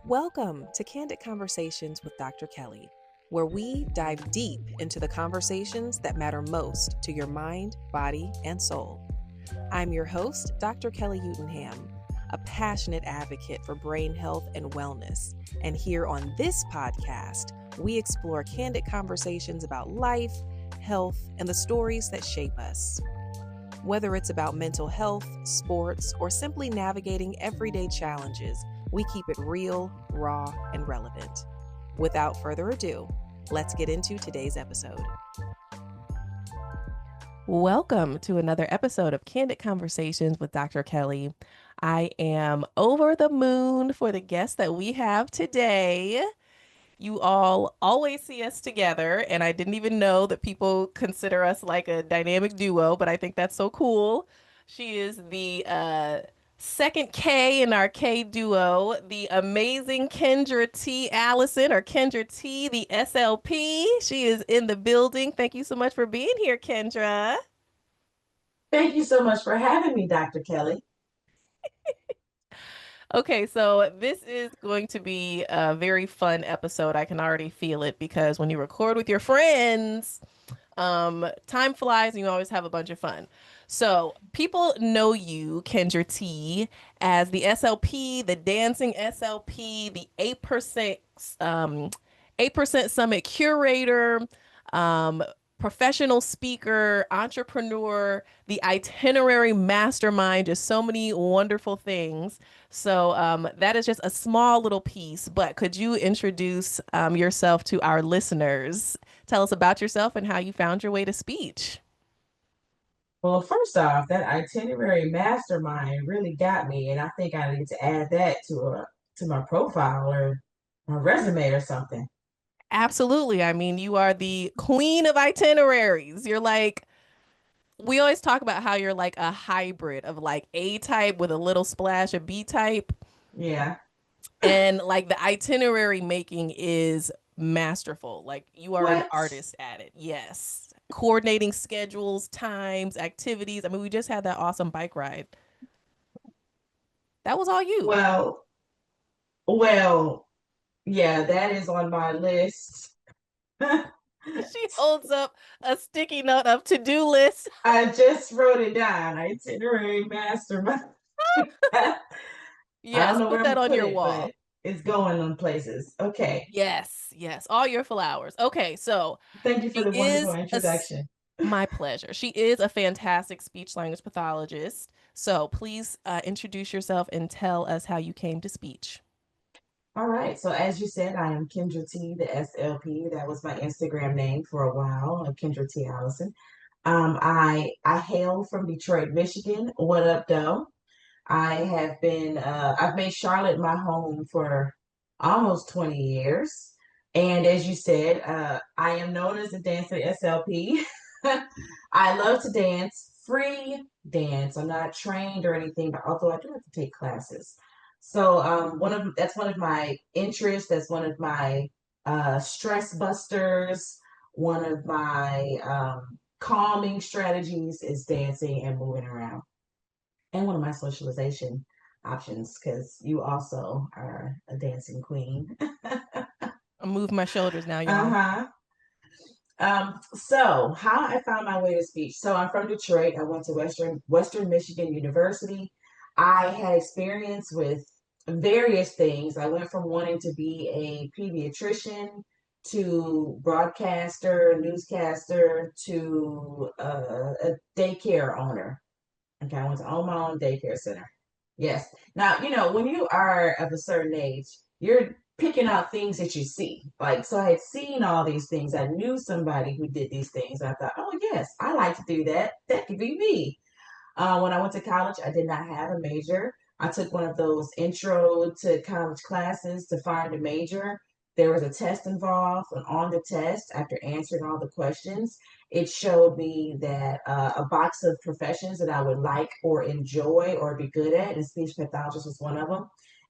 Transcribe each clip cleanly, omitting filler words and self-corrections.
Welcome to Kandid Konversations with Dr. Kelly, where we dive deep into the conversations that matter most to your mind, body, and soul. I'm your host, Dr. Kelly Utenham, a passionate advocate for brain health and wellness. And here on this podcast, we explore candid conversations about life, health, and the stories that shape us. Whether it's about mental health, sports, or simply navigating everyday challenges, we keep it real, raw, and relevant. Without further ado, let's get into today's episode. Welcome to another episode of Candid Conversations with Dr. Kelly. I am over the moon for the guest that we have today. You all always see us together, and I didn't even know that people consider us like a dynamic duo, but I think that's so cool. She is the second K in our K duo, the amazing Kendra T. Allison, or Kendra T, the SLP. She is in the building. Thank you so much for being here, Kendra. Thank you so much for having me, Dr. Kelly. Okay, so this is going to be a very fun episode. I can already feel it because when you record with your friends, time flies and you always have a bunch of fun. So people know you, Kendra T, as the SLP, the dancing SLP, the 8% Summit curator, um, professional speaker, entrepreneur, the itinerary mastermind, just so many wonderful things. So that is just a small little piece, but could you introduce yourself to our listeners? Tell us about yourself and how you found your way to speech. Well, first off, that itinerary mastermind really got me, and I think I need to add that to my profile or my resume or something. Absolutely. I mean, you are the queen of itineraries. You're like, we always talk about how you're like a hybrid of like A type with a little splash of B type. Yeah. And like the itinerary making is masterful. Like you are an What? artist at it. Yes. Coordinating schedules, times, activities. I mean, we just had that awesome bike ride. That was all you. Well, well, yeah, that is on my list. She holds up a sticky note of to-do list. I just wrote it down, itinerary mastermind. I don't Yes, know where put I'm that gonna on put your it, but wall. it's going on places. Okay. Yes, yes, all your flowers. Okay, so Thank you for she the wonderful is introduction. my pleasure. She is a fantastic speech language pathologist. So please introduce yourself and tell us how you came to speech. All right. So as you said, I am Kendra T, the SLP. That was my Instagram name for a while, Kendra T Allison. I hail from Detroit, Michigan. What up, though? I've made Charlotte my home for almost 20 years. And as you said, I am known as the dancer SLP. I love to dance, free dance. I'm not trained or anything, but although I do have to take classes. So that's one of my interests. That's one of my stress busters. One of my calming strategies is dancing and moving around, and one of my socialization options because you also are a dancing queen. I'm moving my shoulders now, y'all. Uh-huh. So how I found my way to speech. So I'm from Detroit. I went to Western Michigan University. I had experience with various things. I went from wanting to be a pediatrician to broadcaster, newscaster, to a daycare owner. Okay, I went to own my own daycare center. Yes. Now, when you are of a certain age, you're picking out things that you see. Like, so I had seen all these things. I knew somebody who did these things. I thought, oh, yes, I like to do that. That could be me. When I went to college, I did not have a major. I took one of those intro to college classes to find a major. There was a test involved, and on the test, after answering all the questions, it showed me that a box of professions that I would like or enjoy or be good at, and speech pathologist was one of them.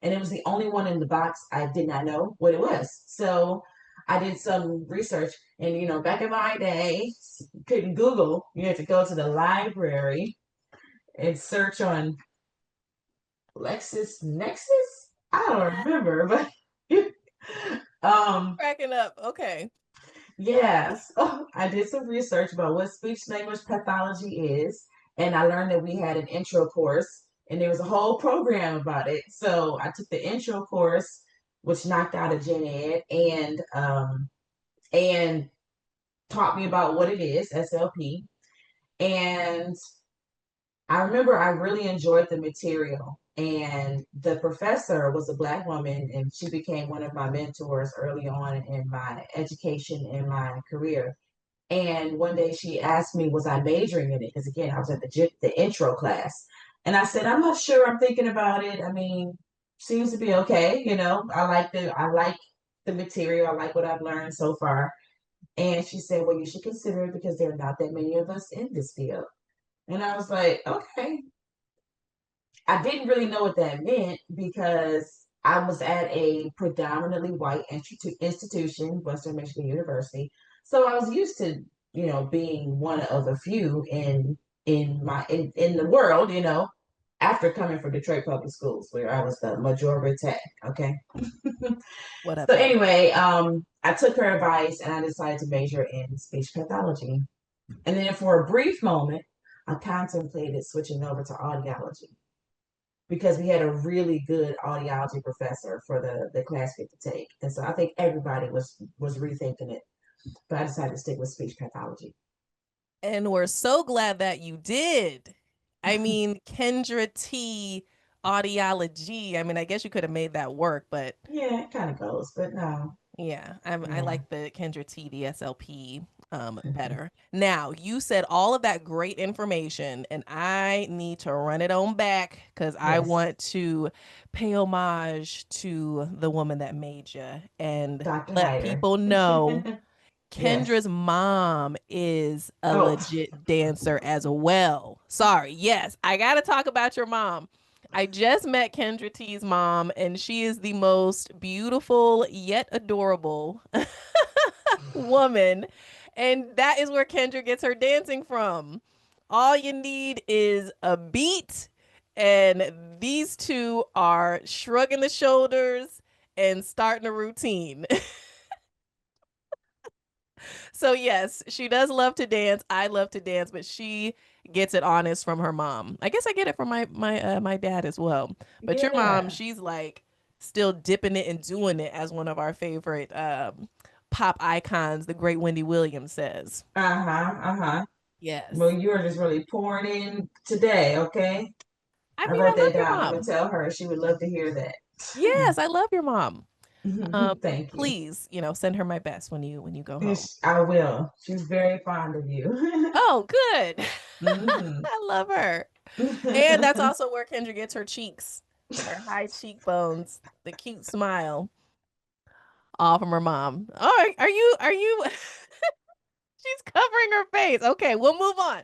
And it was the only one in the box I did not know what it was. So I did some research, and back in my day, you couldn't Google. You had to go to the library and search on LexisNexis. I don't remember, but Um, Cracking up. Okay. yes, I did some research about what speech language pathology is, and I learned that we had an intro course, and there was a whole program about it. So I took the intro course, which knocked out a gen ed, and taught me about what it is, SLP. And I remember I really enjoyed the material. And the professor was a Black woman, and she became one of my mentors early on in my education and my career. And one day she asked me, was I majoring in it? Because again, I was at the intro class. And I said, I'm not sure. I'm thinking about it. I mean, seems to be okay. I like the material. I like what I've learned so far. And she said, well, you should consider it because there are not that many of us in this field. And I was like, okay. I didn't really know what that meant because I was at a predominantly white institution, Western Michigan University. So I was used to, being one of a few in the world, after coming from Detroit Public Schools, where I was the majority. Okay. What up, So though? anyway, I took her advice and I decided to major in speech pathology. And then for a brief moment, I contemplated switching over to audiology because we had a really good audiology professor for the class we had to take. And so I think everybody was rethinking it. But I decided to stick with speech pathology. And we're so glad that you did. I mean, Kendra T, audiology. I mean, I guess you could have made that work, but Yeah, it kind of goes, but no. yeah, I Yeah. like the Kendra T, the SLP Mhm. better. Now, you said all of that great information, and I need to run it on back because I Yes. want to pay homage to the woman that made you and Dr. let Hyder. people know Yes. Kendra's mom is a Oh, legit dancer as well. Sorry, yes, I got to talk about your mom. I just met Kendra T's mom, and she is the most beautiful yet adorable woman. And that is where Kendra gets her dancing from. All you need is a beat, and these two are shrugging the shoulders and starting a routine. So yes, she does love to dance. I love to dance, but she gets it honest from her mom. I guess I get it from my dad as well. But your mom, yeah. she's like still dipping it and doing it as one of our favorite pop icons, the great Wendy Williams says. Uh-huh. Uh-huh. Well, Yes. you are just really pouring in today, okay? I I mean, I wrote love that your down. I'm gonna mom. tell her she would love to hear that. Yes, I love your mom. Thank you. Please, send her my best when you go home. Yes, I will. She's very fond of you. Oh, good. Hmm. I love her. And that's also where Kendra gets her cheeks, her high cheekbones, the cute smile, all from her mom. All right, are you she's covering her face. Okay, we'll move on.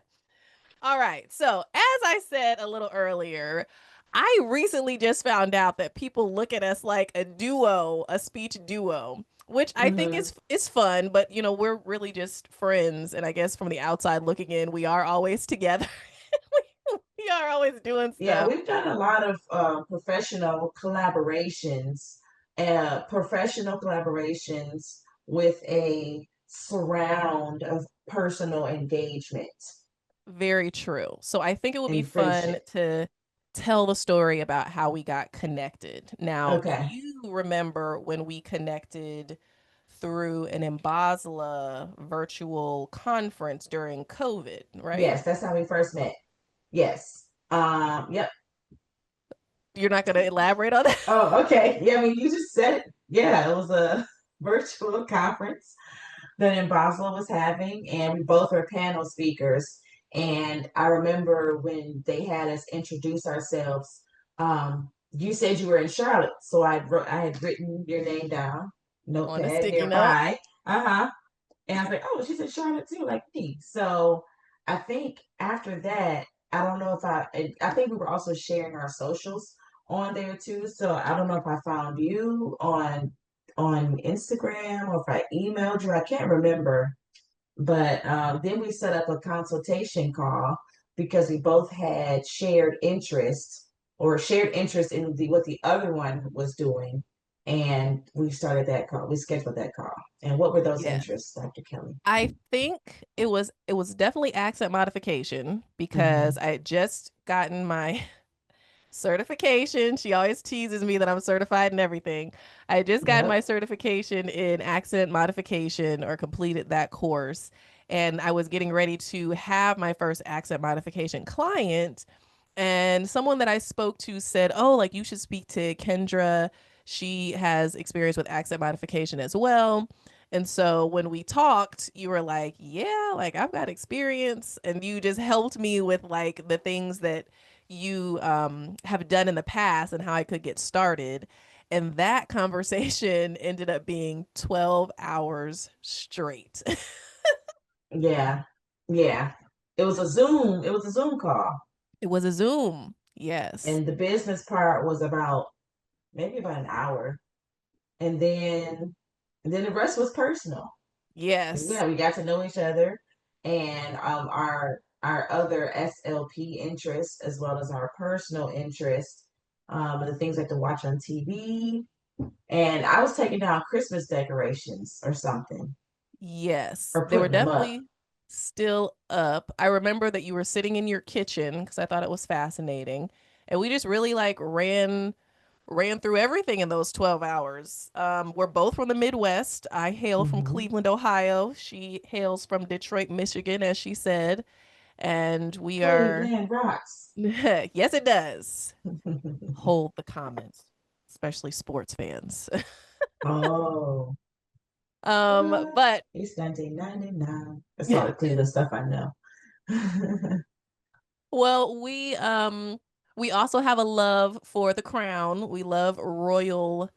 All right. So, as I said a little earlier, I recently just found out that people look at us like a duo, a speech duo, which I think Hmm. is fun, but we're really just friends, and I guess from the outside looking in, we are always together. we are always doing Yeah, stuff. we've done a lot of professional collaborations with a surround of personal engagement Very true. So I think it would be and fun friendship. to tell the story about how we got connected. Now, Okay. you remember when we connected through an Embasla virtual conference during COVID, right? Yes, that's how we first met. Yes. Yep. You're not going to elaborate on that? Oh, okay. Yeah, I mean, you just said it. Yeah, it was a virtual conference that in Basel was having, and we both were panel speakers. And I remember when they had us introduce ourselves, you said you were in Charlotte, so I had written your name down, On a notepad sticky note. nearby. Uh-huh. And I was like, oh, she's in Charlotte too, like me. So I think after that, I don't know if I think we were also sharing our socials on there too. So I don't know if I found you on Instagram or if I emailed you. I can't remember. But then we set up a consultation call because we both had shared interest in what the other one was doing. And we started that call. We scheduled that call. And what were those Yes. interests, Dr. Kelly? I think it was definitely accent modification Mm-hmm. because I had just gotten my certification. She always teases me that I'm certified and everything. I just got Yep. my certification in accent modification or completed that course. And I was getting ready to have my first accent modification client. And someone that I spoke to said, "Oh, like you should speak to Kendra. She has experience with accent modification as well." And so when we talked, you were like, "Yeah, like I've got experience." And you just helped me with like the things that you have done in the past and how I could get started. And that conversation ended up being 12 hours straight. Yeah. Yeah. It was a Zoom call. It was a Zoom. Yes. And the business part was maybe about an hour. And then the rest was personal. Yes. Yeah, we got to know each other, and our other SLP interests as well as our personal interests, the things like to watch on TV. And I was taking down Christmas decorations or something, Yes. or They were putting them up. definitely still up. I remember that you were sitting in your kitchen because I thought it was fascinating. And we just really like ran through everything in those 12 hours. We're both from the Midwest. I hail from Hmm. Cleveland, Ohio. She hails from Detroit, Michigan, as she said. And we are, Cleveland rocks. yes, it does. Hold the comments, especially sports fans. Oh, what? But It's 1999. That's all the Cleveland stuff I know. well, we also have a love for the crown. We love royal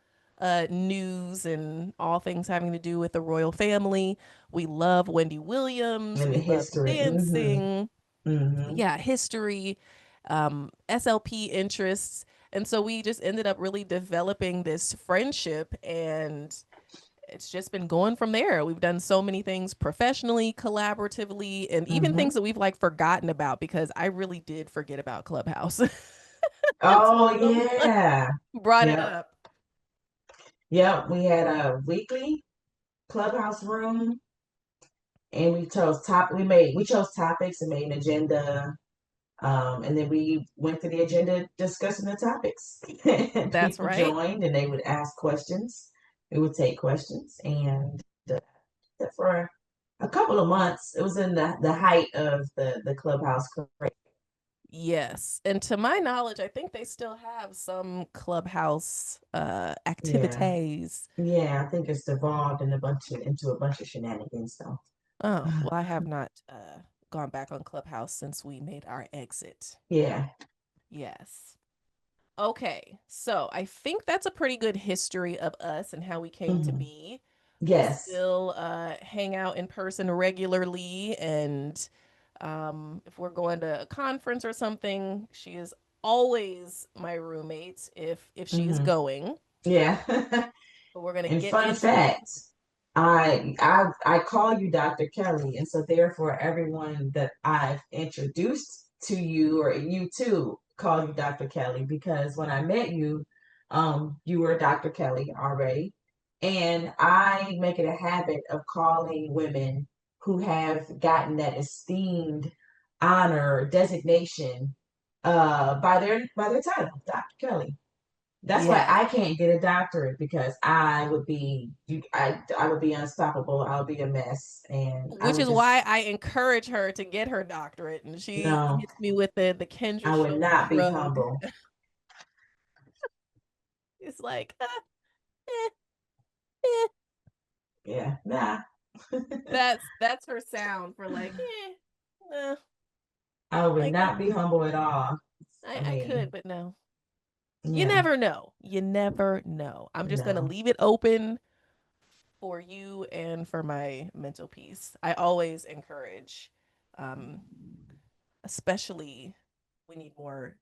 news and all things having to do with the royal family. We love Wendy Williams. And the We love history. Hmm. dancing. Hmm. Yeah, history, SLP interests. And so we just ended up really developing this friendship and it's just been going from there. We've done so many things professionally, collaboratively, and even Hmm. things that we've like forgotten about because I really did forget about Clubhouse until Oh someone yeah. brought it Yep. up. Yep. We had a weekly clubhouse room, and we chose topics and made an agenda. And then we went through the agenda discussing the topics. And That's people right. joined and they would ask questions. We would take questions, and for a couple of months, it was in the height of the clubhouse craze. Yes. And to my knowledge, I think they still have some Clubhouse Yeah. activities. Yeah, I think it's evolved into a bunch of shenanigans though. Oh, well, I have not gone back on Clubhouse since we made our exit. Yeah. Yes. Okay, so I think that's a pretty good history of us and how we came to Hmm. be. We Yes. still hang out in person regularly, and if we're going to a conference or something, she is always my roommate if she's Hmm. going. Yeah. But we're gonna And get fun into fact, I call you Dr. Kelly, and so therefore everyone that I've introduced to you or you too call you Dr. Kelly because when I met you, you were Dr. Kelly already, and I make it a habit of calling women who have gotten that esteemed honor designation by their title, Dr. Kelly. That's why yes, I can't get a doctorate because I would be unstoppable. I would be a mess, and I which would is why just I encourage her to get her doctorate, and she no. hits me with the Kendra I would not be shrug. humble. It's like, eh, eh. Yeah, nah. That's her sound for like, I would like not be humble at all. I I could, mean, but no. You yeah, never know. You never know. I'm just gonna no. leave it open for you and for my mental peace. I always encourage, um, especially we need more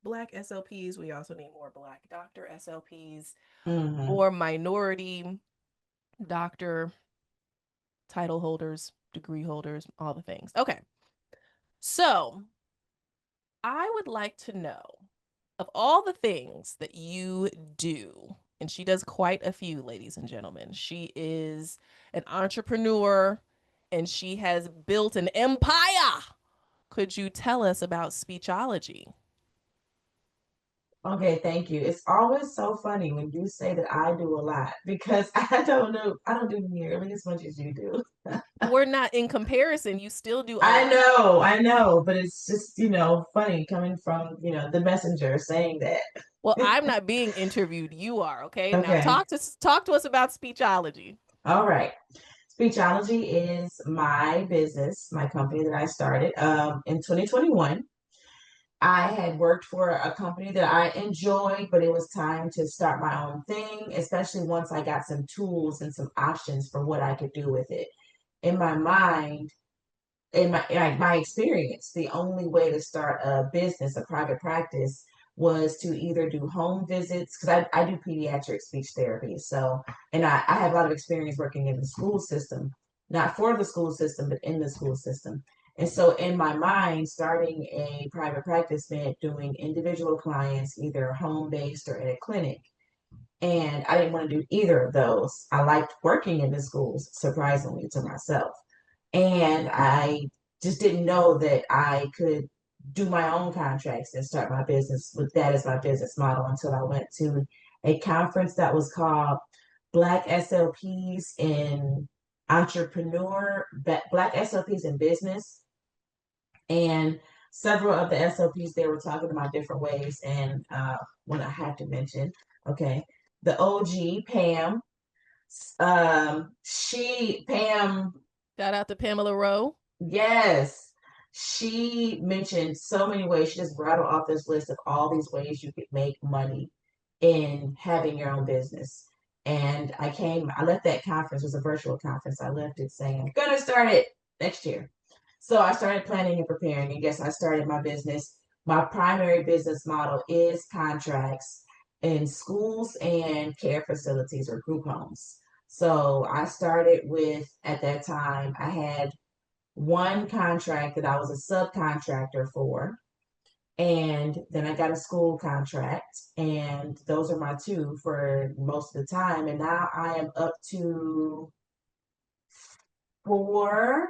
black SLPs. We also need more black doctor SLPs, Hmm. more minority doctor title holders, degree holders, all the things. Okay. So I would like to know of all the things that you do and she does quite a few, ladies and gentlemen. She is an entrepreneur and she has built an empire. Could you tell us about speechology? Okay, thank you. It's always so funny when you say that I do a lot because I don't know, I don't do nearly as much as you do. We're not in comparison. You still do a lot. I know, but it's just, funny coming from, the messenger saying that. Well, I'm not being interviewed. You are, okay? Now Okay. talk to us about speechology. All right. Speechology is my business, my company that I started in 2021. I had worked for a company that I enjoyed, but it was time to start my own thing, especially once I got some tools and some options for what I could do with it. In my mind, in my experience, the only way to start a business, a private practice, was to either do home visits because I do pediatric speech therapy. So, and I have a lot of experience working in the school system, not for the school system, but in the school system. And so, in my mind, starting a private practice meant doing individual clients, either home based or in a clinic. And I didn't want to do either of those. I liked working in the schools, surprisingly to myself. And I just didn't know that I could do my own contracts and start my business with that as my business model until I went to a conference that was called Black SLPs in Black SLPs in Business. And several of the SLPs they were talking about different ways. And when I have to mention, okay, the OG Pam, Pam. Shout out to Pamela Rowe. Yes. She mentioned so many ways. She just rattled off this list of all these ways you could make money in having your own business. And I left that conference, it was a virtual conference. I left it saying, I'm going to start it next year. So I started planning and preparing. And yes, I started my business. My primary business model is contracts in schools and care facilities or group homes. So I started with, at that time, I had one contract that I was a subcontractor for, and then I got a school contract, and those are my two for most of the time. And now I am up to four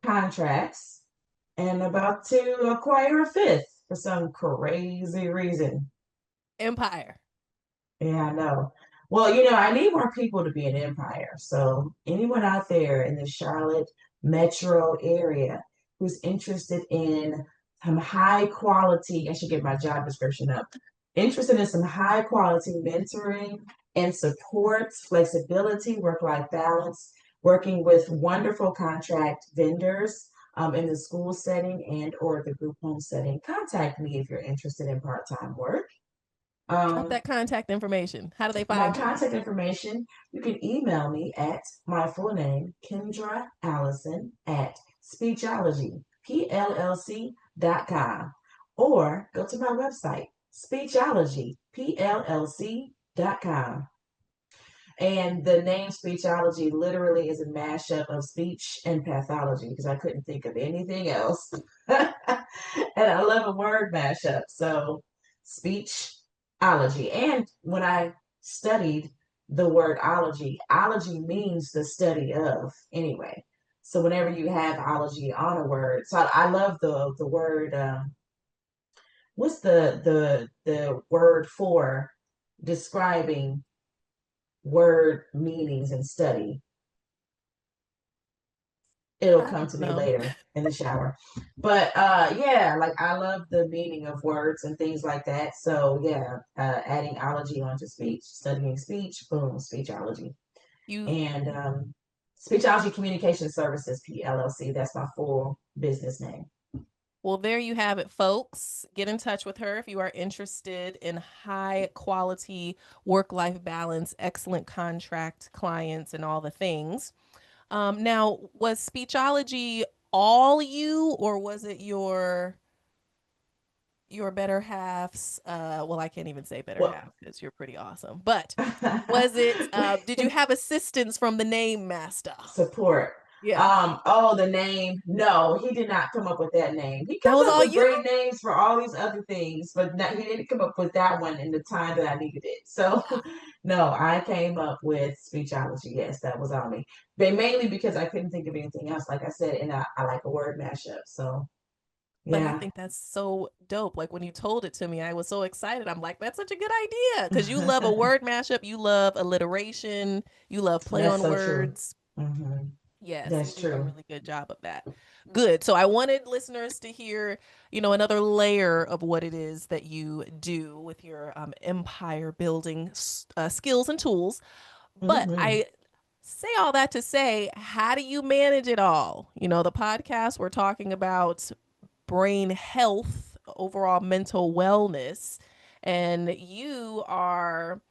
contracts and about to acquire a fifth for some crazy reason. Empire. Yeah, I know. Well, I need more people to be an empire. So anyone out there in the Charlotte metro area who's interested in some high quality, I should get my job description up, interested in some high quality mentoring and support, flexibility, work-life balance, working with wonderful contract vendors in the school setting and or the group home setting, contact me if you're interested in part-time work. Drop that contact information. How do they My find you? contact information, you can email me at my full name, Kendra Allison at speechologypllc.com, or go to my website, speechologypllc.com. And the name speechology literally is a mashup of speech and pathology because I couldn't think of anything else. And I love a word mashup. So speechology. And when I studied the word ology means the study of anyway. So whenever you have ology on a word, so I love the word. What's the word for describing word meanings and study? It'll I come don't to me know. later in the shower. But yeah, like I love the meaning of words and things like that. So yeah, adding ology onto speech, studying speech, boom, speechology. You And Speechology Communication Services PLLC, that's my full business name. Well, there you have it, folks. Get in touch with her if you are interested in high quality work life balance, excellent contract clients, and all the things. Now, was speechology all you, or was it your better halves? Well, I can't even say better Well, half because you're pretty awesome. But was it? Did you have assistance from the name master? support. Yeah. Oh, the name. No, he did not come up with that name. He That comes was up all with you? great names for all these other things, but not, he didn't come up with that one in the time that I needed it. So, no, I came up with speechology. Yes, that was on me. But mainly because I couldn't think of anything else. Like I said, and I like a word mashup. So, But I yeah. think that's so dope. Like when you told it to me, I was so excited. I'm like, that's such a good idea. Because you love a word mashup, you love alliteration, you love play That's on so true. words. Hmm. Yes, you That's do a true. really good job of that. Good. So I wanted listeners to hear, another layer of what it is that you do with your empire building skills and tools. But Hmm. I say all that to say, how do you manage it all? The podcast, we're talking about brain health, overall mental wellness, and you are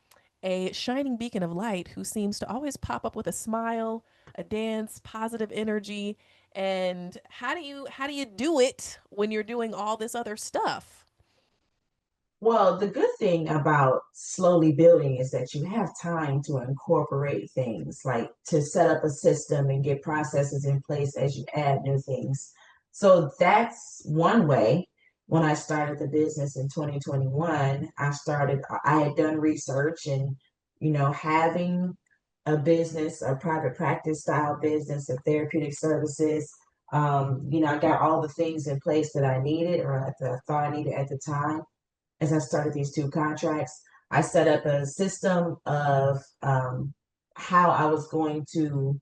a shining beacon of light who seems to always pop up with a smile, a dance, positive energy. And how do you do it when you're doing all this other stuff? Well, the good thing about slowly building is that you have time to incorporate things, like to set up a system and get processes in place as you add new things. So that's one way. When I started the business in 2021, I had done research and, having a business, a private practice style business of therapeutic services. I got all the things in place that I needed or that I thought I needed at the time as I started these two contracts. I set up a system of how I was going to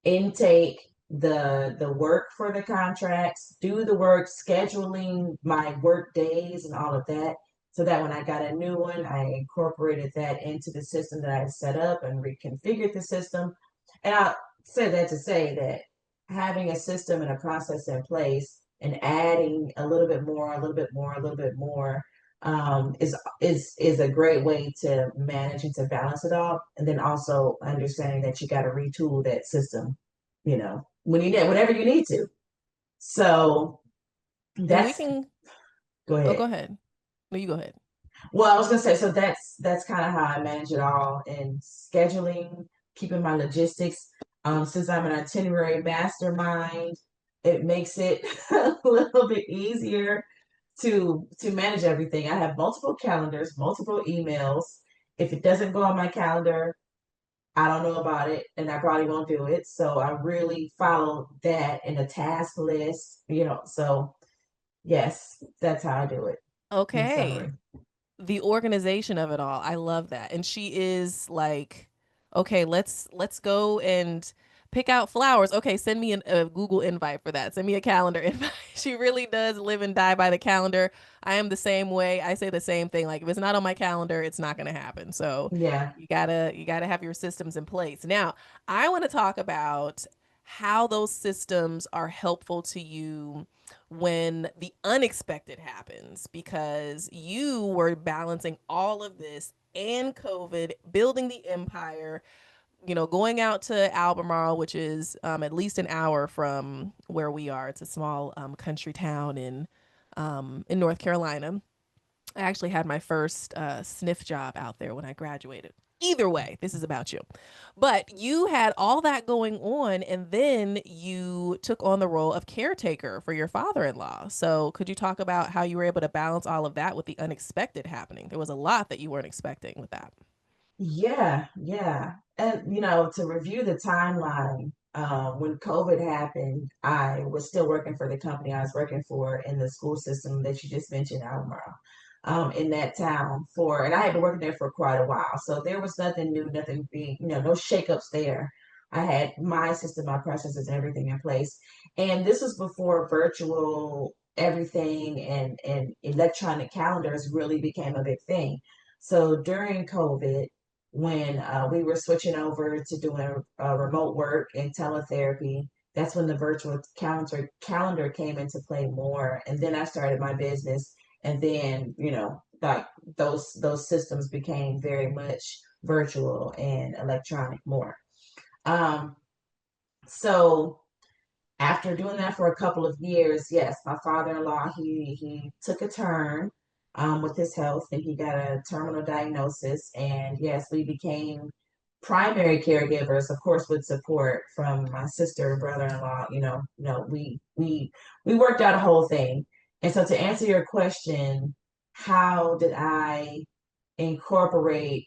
intake the work for the contracts, do the work, scheduling my work days and all of that. So that when I got a new one, I incorporated that into the system that I had set up and reconfigured the system. And I said that to say that having a system and a process in place and adding a little bit more, a little bit more, a little bit more is a great way to manage and to balance it all. And then also understanding that you got to retool that system, when you need whenever you need to. So And we that's can, go oh, go ahead. ahead. No, you go ahead. Well, I was gonna say, so that's kind of how I manage it all and scheduling, keeping my logistics. Since I'm an itinerary mastermind, it makes it a little bit easier to manage everything. I have multiple calendars, multiple emails. If it doesn't go on my calendar, I don't know about it and I probably won't do it. So I really follow that in a task list. So yes, that's how I do it in Okay. summary. The organization of it all. I love that. And she is like, okay, let's go and pick out flowers. Okay, send me a Google invite for that. Send me a calendar invite. She really does live and die by the calendar. I am the same way. I say the same thing. Like if it's not on my calendar, it's not going to happen. So Yeah. you gotta have your systems in place. Now, I want to talk about how those systems are helpful to you when the unexpected happens because you were balancing all of this and COVID, building the empire, going out to Albemarle, which is at least an hour from where we are. It's a small country town in North Carolina. I actually had my first sniff job out there when I graduated. Either way, this is about you. But you had all that going on, and then you took on the role of caretaker for your father in law. So, could you talk about how you were able to balance all of that with the unexpected happening? There was a lot that you weren't expecting with that. Yeah, yeah. And to review the timeline, when COVID happened, I was still working for the company I was working for in the school system that you just mentioned, Albemarle, in that town and I had been working there for quite a while. So there was nothing new, nothing being, no shakeups there. I had my system, my processes, and everything in place. And this was before virtual everything and electronic calendars really became a big thing. So during COVID, when we were switching over to doing remote work and teletherapy, that's when the virtual calendar came into play more. And then I started my business, and then like those systems became very much virtual and electronic more. Um, so after doing that for a couple of years, yes, my father-in-law he took a turn with his health, and he got a terminal diagnosis. And yes, we became primary caregivers, of course, with support from my sister and brother-in-law. We worked out a whole thing. And so to answer your question, how did I incorporate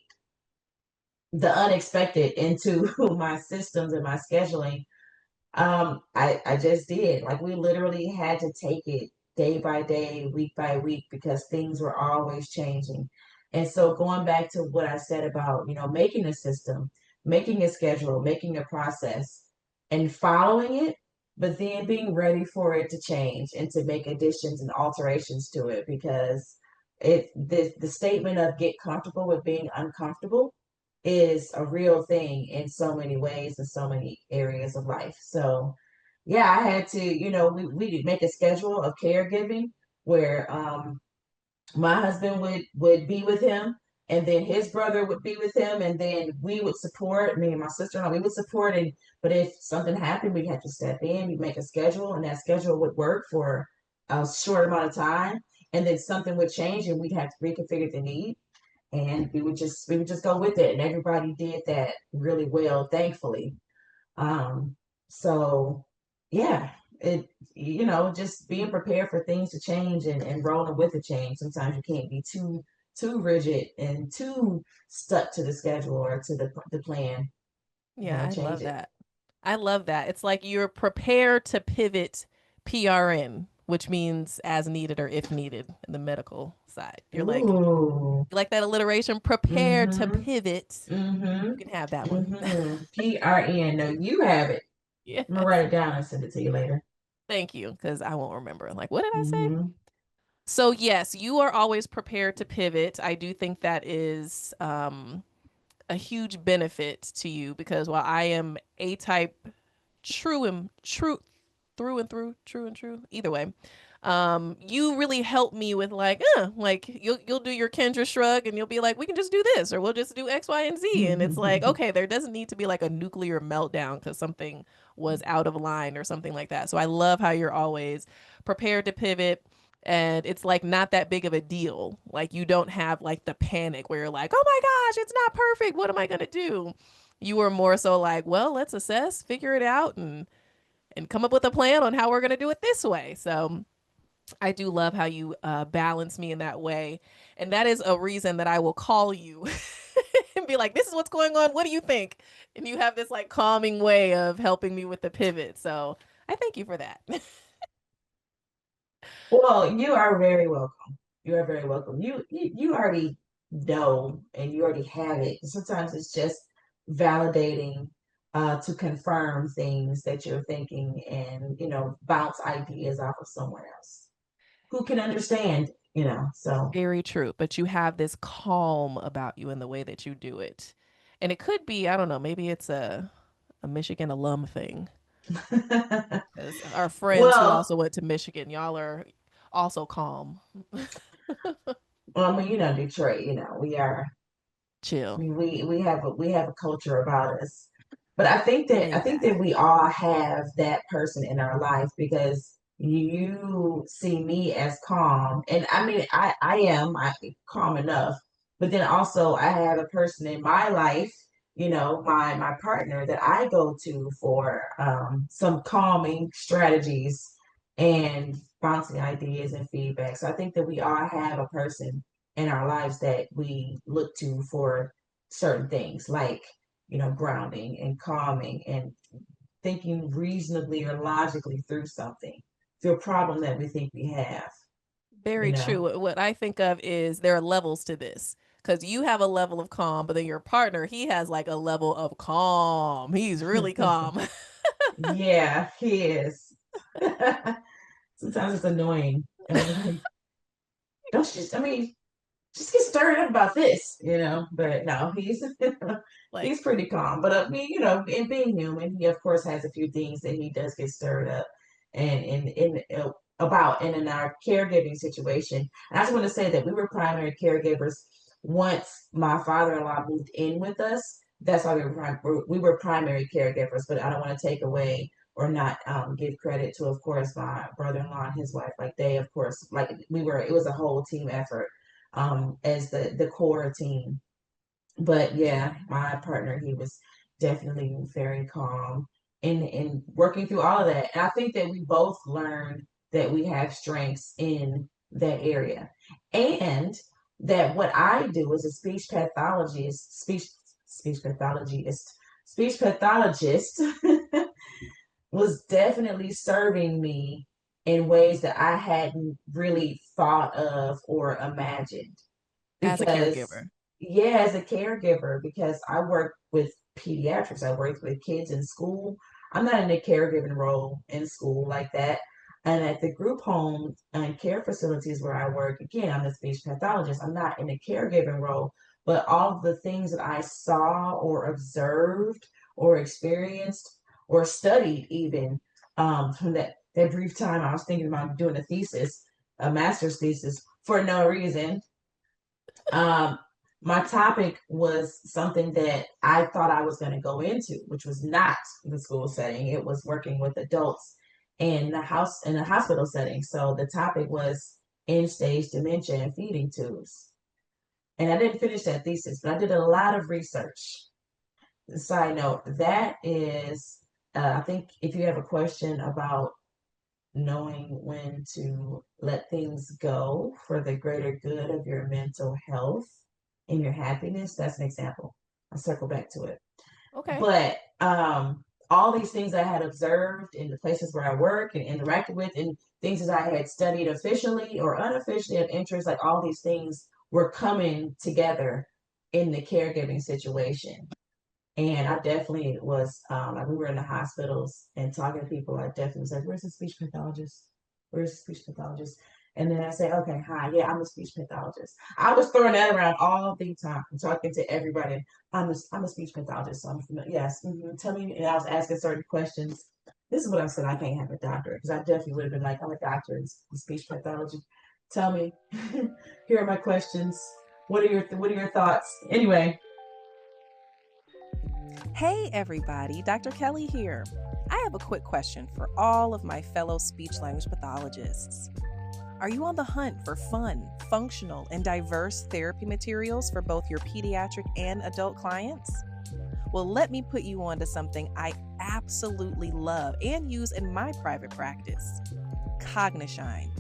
the unexpected into my systems and my scheduling? I just did. Like, we literally had to take it day by day, week by week, because things were always changing. And so going back to what I said about, making a system, making a schedule, making a process and following it, but then being ready for it to change and to make additions and alterations to it, because the statement of get comfortable with being uncomfortable is a real thing in so many ways in so many areas of life. So, yeah, I had to, we did make a schedule of caregiving where my husband would be with him, and then his brother would be with him, and then we would support, me and my sister-in-law, we would support. And but if something happened, we'd have to step in. We'd make a schedule, and that schedule would work for a short amount of time, and then something would change and we'd have to reconfigure the need, and we would just go with it, and everybody did that really well, thankfully. um so yeah, it just being prepared for things to change, and rolling with the change. Sometimes you can't be too rigid and too stuck to the schedule or to the plan. You Yeah, gotta I change love it. that. I love that. It's like you're prepared to pivot PRN, which means as needed or if needed in the medical side. Ooh. You like that alliteration? Prepared to Mm-hmm. pivot. Mm-hmm. You can have that one. Mm-hmm. PRN. No, you have it. Yes. I'm gonna write it down and send it to you later. Thank you, because I won't remember. Like, what did I say? Mm-hmm. So, yes, you are always prepared to pivot. I do think that is a huge benefit to you because while I am A type, true through and through, true and true, either way. You really help me with like you'll do your Kendra shrug and you'll be like, we can just do this or we'll just do X, Y, and Z. And it's like, okay, there doesn't need to be like a nuclear meltdown because something was out of line or something like that. So I love how you're always prepared to pivot, and it's like not that big of a deal. Like you don't have like the panic where you're like, oh my gosh, it's not perfect. What am I gonna do? You were more so like, well, let's assess, figure it out, and come up with a plan on how we're gonna do it this way. So I do love how you balance me in that way. And that is a reason that I will call you and be like, this is what's going on. What do you think? And you have this like calming way of helping me with the pivot. So I thank you for that. Well, you are very welcome. You are very welcome. You already know, and you already have it. Sometimes it's just validating, to confirm things that you're thinking, and bounce ideas off of someone else who can understand. So. Very true. But you have this calm about you in the way that you do it. And it could be, I don't know, maybe it's a Michigan alum thing. Because our friends who Well, also went to Michigan, y'all are also calm, I mean, Detroit. We are. I chill, mean, we have a culture about us, but I laid think that back. we all have that person in our life, because you see me as calm, and I mean, I am calm enough, but then also I have a person in my life, my partner, that I go to for some calming strategies and bouncing ideas and feedback. So I think that we all have a person in our lives that we look to for certain things, like grounding and calming and thinking reasonably or logically through a problem that we think we have you Very know true. What I think of is there are levels to this because you have a level of calm, but then your partner, he has like a level of calm. He's really calm. Yeah, he is. Sometimes it's annoying. I'm like, don't you just, I mean, just get stirred up about this. But no, he's Like, he's pretty calm. But I mean, in being human, he of course has a few things that he does get stirred up, and about, and in our caregiving situation. And I just want to say that we were primary caregivers once my father-in-law moved in with us. That's why we were primary caregivers. But I don't want to take away or not give credit to, of course, my brother-in-law and his wife. Like, they, of course, like, it was a whole team effort, as the core team. But yeah, my partner, he was definitely very calm in working through all of that. And I think that we both learned that we have strengths in that area. And that what I do as a speech pathologist, speech pathologist was definitely serving me in ways that I hadn't really thought of or imagined. as a Because, caregiver. yeah, as a caregiver, because I work with pediatrics, I work with kids in school. I'm not in a caregiving role in school like that. And at the group home and care facilities where I work, again, I'm a speech pathologist. I'm not in a caregiving role, but all of the things that I saw or observed or experienced or studied, even from that brief time I was thinking about doing a thesis, a master's thesis, for no reason. um, my topic was something that I thought I was going to go into, which was not the school setting. It was working with adults in a hospital setting. So the topic was end stage dementia and feeding tubes. And I didn't finish that thesis, but I did a lot of research. Side note, that is, I think if you have a question about knowing when to let things go for the greater good of your mental health and your happiness. That's an example. I'll circle back to it. Okay. But all these things I had observed in the places where I work and interacted with, and things that I had studied officially or unofficially of interest, like all these things were coming together in the caregiving situation. And I definitely was, like we were in the hospitals and talking to people. I definitely was like, "Where's the speech pathologist? Where's the speech pathologist?" And then I say, "Okay, hi, yeah, I'm a speech pathologist." I was throwing that around all the time, talking to everybody. I'm a speech pathologist, so I'm familiar. Yes, tell me. And I was asking certain questions. This is what I said. I can't have a doctorate because I definitely would have been like, "I'm a doctor in speech pathology. Tell me, here are my questions. What are your thoughts?" Anyway. Hey everybody, Dr. Kelly here. I have a quick question for all of my fellow speech language pathologists. Are you on the hunt for fun, functional, and diverse therapy materials for both your pediatric and adult clients? Well, let me put you on to something I absolutely love and use in my private practice: Cognishine.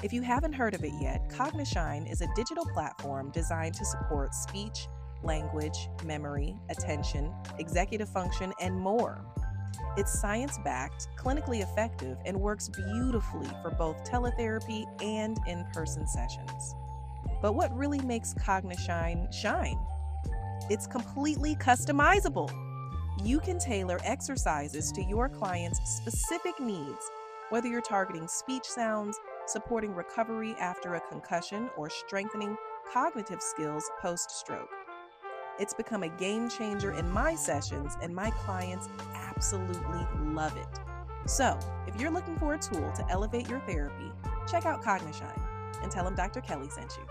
If you haven't heard of it yet, Cognishine is a digital platform designed to support speech, language, memory, attention, executive function, and more. It's science backed, clinically effective, and works beautifully for both teletherapy and in person sessions. But what really makes Cognishine shine? It's completely customizable. You can tailor exercises to your client's specific needs, whether you're targeting speech sounds, supporting recovery after a concussion, or strengthening cognitive skills post stroke. It's become a game changer in my sessions, and my clients absolutely love it. So, if you're looking for a tool to elevate your therapy, check out Cognishine and tell them Dr. Kelly sent you.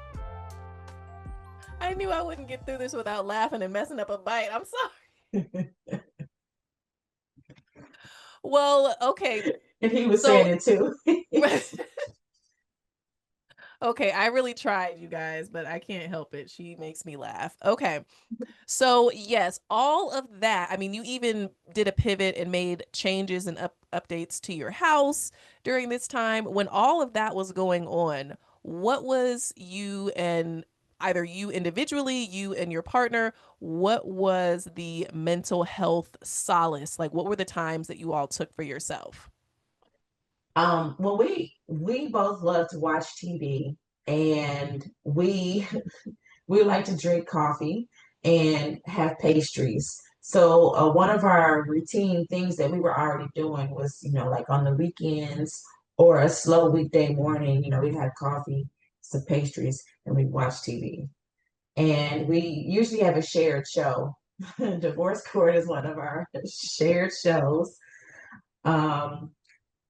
I knew I wouldn't get through this without laughing and messing up a bite. I'm sorry. Well, okay. And he was So saying it too. okay, I really tried, you guys, but I can't help it. She makes me laugh. Okay. So, yes, all of that. I mean, you even did a pivot and made changes and updates to your house during this time. When all of that was going on, what was you and either you individually, you and your partner, what was the mental health solace? Like, what were the times that you all took for yourself? Well, we both love to watch TV, and we like to drink coffee and have pastries. So one of our routine things that we were already doing was, like on the weekends or a slow weekday morning, we'd have coffee, some pastries, and we'd watch TV. And we usually have a shared show. Divorce Court is one of our shared shows. Um,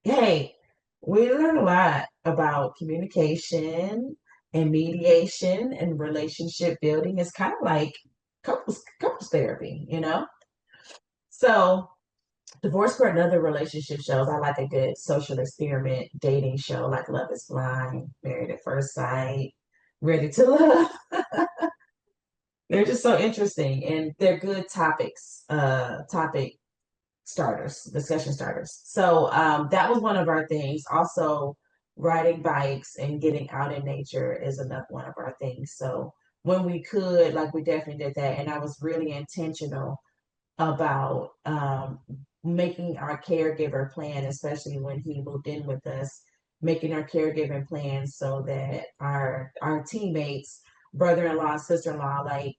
Hey, we learn a lot about communication and mediation and relationship building. It's kind of like couples therapy, you know? So Divorce Court and other relationship shows, I like a good social experiment dating show like Love is Blind, Married at First Sight, Ready to Love. They're just so interesting, and they're good topic starters, discussion starters. So that was one of our things. Also, riding bikes and getting out in nature is another one of our things. So when we could, like, we definitely did that, and I was really intentional about making our caregiver plan, especially when he moved in with us, making our caregiving plan so that our teammates, brother-in-law, sister-in-law, like,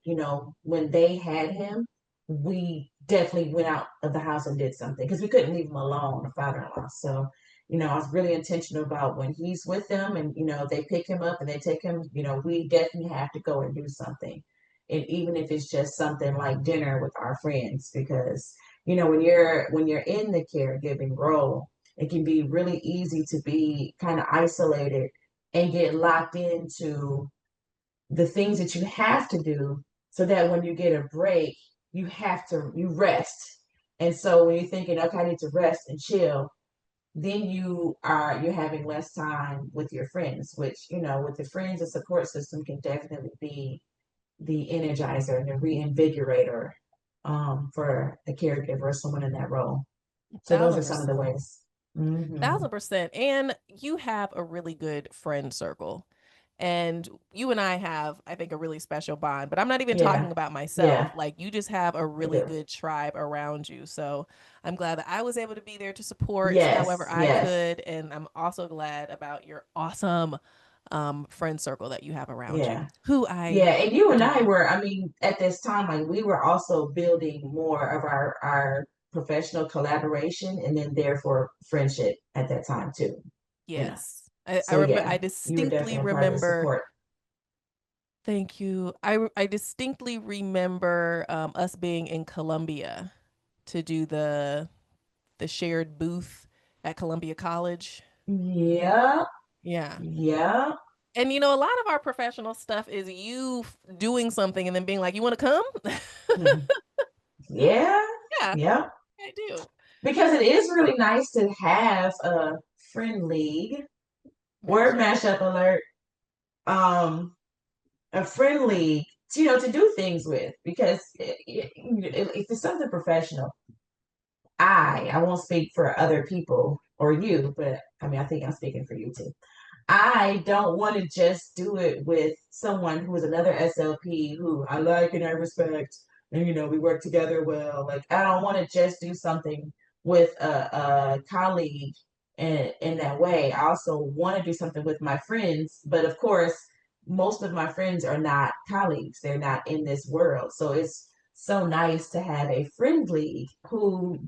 when they had him, we definitely went out of the house and did something because we couldn't leave him alone, the father-in-law. So, I was really intentional about when he's with them and, they pick him up and they take him, we definitely have to go and do something. And even if it's just something like dinner with our friends, because when you're in the caregiving role, it can be really easy to be kind of isolated and get locked into the things that you have to do, so that when you get a break, you rest. And so when you're thinking, okay, I need to rest and chill, then you're having less time with your friends, which, with the friends, the support system can definitely be the energizer and the reinvigorator for a caregiver or someone in that role. So those are some of the 1,000%. ways. Mm-hmm. 1,000%. And you have a really good friend circle. And you and I have, I think, a really special bond. But I'm not even Yeah, talking about myself. yeah, Like, you just have a I really do. good tribe around you. So I'm glad that I was able to be there to support however Yes, I yes, could. And I'm also glad about your awesome friend circle that you have around you, yeah, who yeah. I And you and I adore. were, I mean, at this time, like, we were also building more of our professional collaboration, and then therefore friendship at that time too. You know. Yes. So I yeah, you were distinctly definitely a part of the remember. support. Thank you. I distinctly remember us being in Columbia to do the shared booth at Columbia College. Yeah, Yeah. yeah. And a lot of our professional stuff is you doing something and then being like, "You want to come?" Mhm. Yeah, Yeah, yeah. I do. Because it is really nice to have a friend league. Word Gotcha. mashup alert. Um, a friend league, to do things with, because if it's something professional, I won't speak for other people or you, but I mean, I think I'm speaking for you too. I don't want to just do it with someone who is another SLP who I like and I respect, and we work together well. Like, I don't want to just do something with a colleague in that way. I also want to do something with my friends, but of course, most of my friends are not colleagues. They're not in this world, so it's so nice to have a friend league who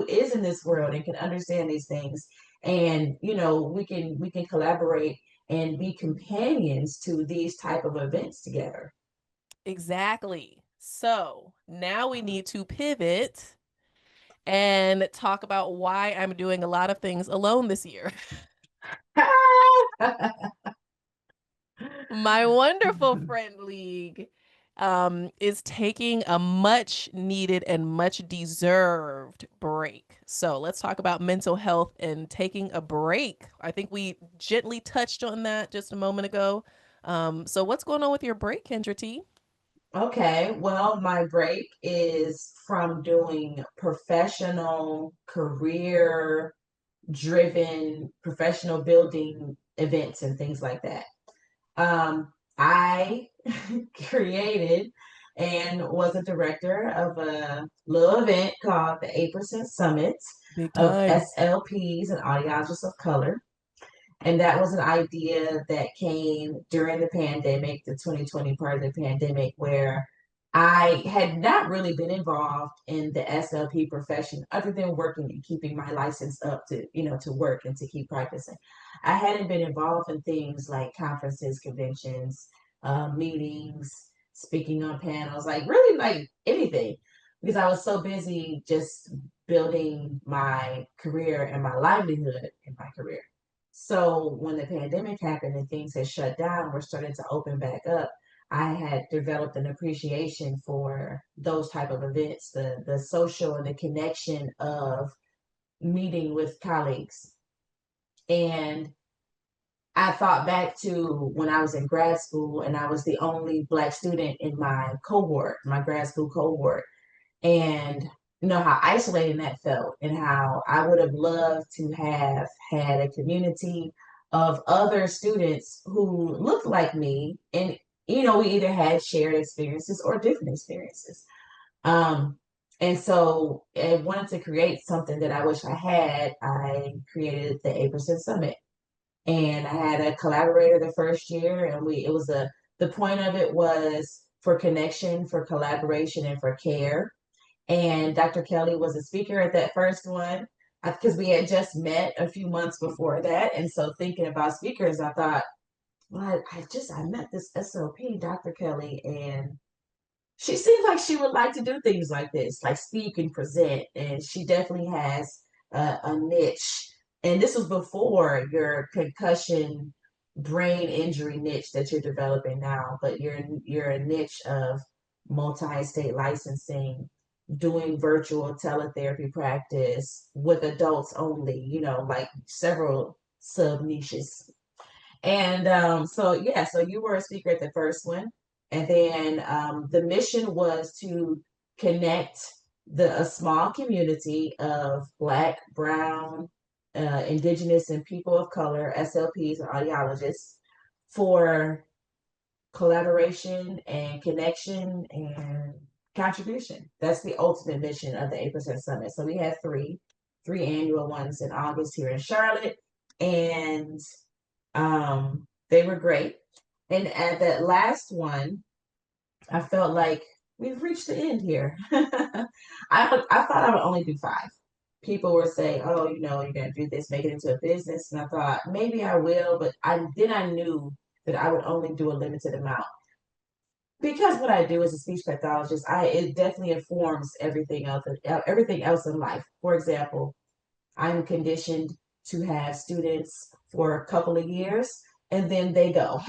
is in this world and can understand these things, and we can collaborate and be companions to these type of events together. Exactly. So now we need to pivot and talk about why I'm doing a lot of things alone this year. My wonderful friend league is taking a much needed and much deserved break. So let's talk about mental health and taking a break. I think we gently touched on that just a moment ago. So what's going on with your break, Kendra T? Okay, well, my break is from doing professional, career driven, professional building events and things like that. I created and was a director of a little event called the 8% Summit Big of time. SLPs and audiologists of color. And that was an idea that came during the pandemic, the 2020 part of the pandemic, where I had not really been involved in the SLP profession other than working and keeping my license up to work and to keep practicing. I hadn't been involved in things like conferences, conventions, meetings, speaking on panels, like really like anything, because I was so busy just building my career and my livelihood in my career. So when the pandemic happened and things had shut down, we're starting to open back up. I had developed an appreciation for those type of events, the social and the connection of meeting with colleagues. And I thought back to when I was in grad school and I was the only Black student in my cohort, my grad school cohort, and you know how isolating that felt, and how I would have loved to have had a community of other students who looked like me, and you know, we either had shared experiences or different experiences. Um, and so I wanted to create something that I wish I had. I created the 8% Summit, and I had a collaborator the first year, and it was the point of it was for connection, for collaboration, and for care. And Dr. Kelly was a speaker at that first one because we had just met a few months before that. And so thinking about speakers, I thought, well, I met this SLP, Dr. Kelly, and she seems like she would like to do things like this, like speak and present. And she definitely has a niche. And this was before your concussion brain injury niche that you're developing now, but you're a niche of multi-state licensing, doing virtual teletherapy practice with adults only, you know, like several sub niches. And so, yeah, so you were a speaker at the first one. And then the mission was to connect a small community of Black, Brown, Indigenous, and people of color, SLPs or audiologists, for collaboration and connection and contribution. That's the ultimate mission of the 8% Summit. So we had three annual ones in August here in Charlotte. And they were great. And at that last one, I felt like we've reached the end here. I thought I would only do 5. People were saying, "Oh, you know, you're gonna do this, make it into a business," and I thought maybe I will, but I knew that I would only do a limited amount because what I do as a speech pathologist, it definitely informs everything else in life. For example, I'm conditioned to have students for a couple of years and then they go.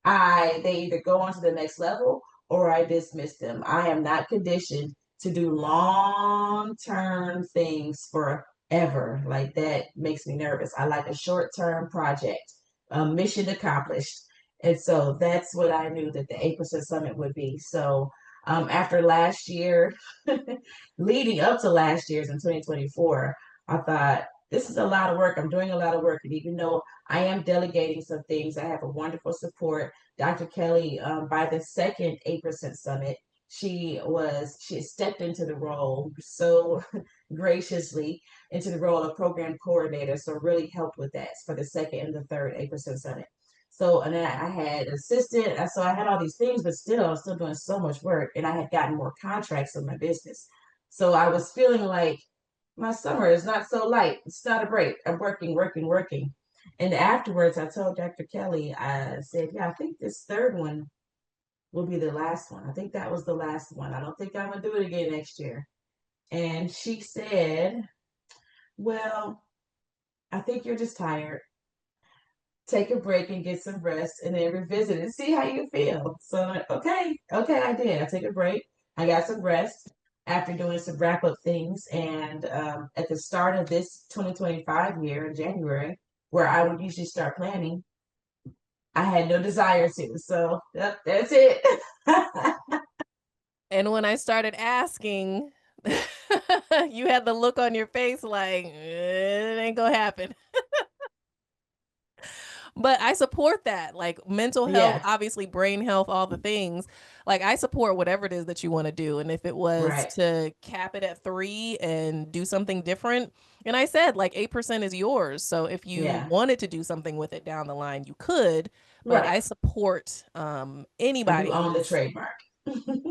They either go on to the next level or I dismiss them. I am not conditioned to do long-term things forever. Like that makes me nervous. I like a short-term project, mission accomplished. And so that's what I knew that the 8% Summit would be. So after last year, leading up to last year's in 2024, I thought, this is a lot of work. I'm doing a lot of work. And even though I am delegating some things, I have a wonderful support. Dr. Kelly, by the second 8% Summit, she stepped into the role so graciously, into the role of program coordinator. So really helped with that for the second and the third 8% Summit. So, and I had assistant, so I had all these things, but still, I was still doing so much work, and I had gotten more contracts in my business. So I was feeling like my summer is not so light. It's not a break. I'm working, working, working. And afterwards, I told Dr. Kelly, I said, yeah, I think this third one will be the last one. I think that was the last one. I don't think I'm going to do it again next year. And she said, well, I think you're just tired. Take a break and get some rest and then revisit and see how you feel. So, okay, I did. I took a break. I got some rest after doing some wrap up things. And at the start of this 2025 year in January, where I would usually start planning, I had no desire to. So, yep, that's it. And when I started asking, you had the look on your face like, it ain't gonna happen. But I support that. Like mental health, Yeah, obviously brain health, all the things. Like I support whatever it is that you want to do. And if it was right. to cap it at 3 and do something different, and I said like 8% is yours. So if you Yeah, wanted to do something with it down the line, you could. But right. I support I do anybody own the who's trademark.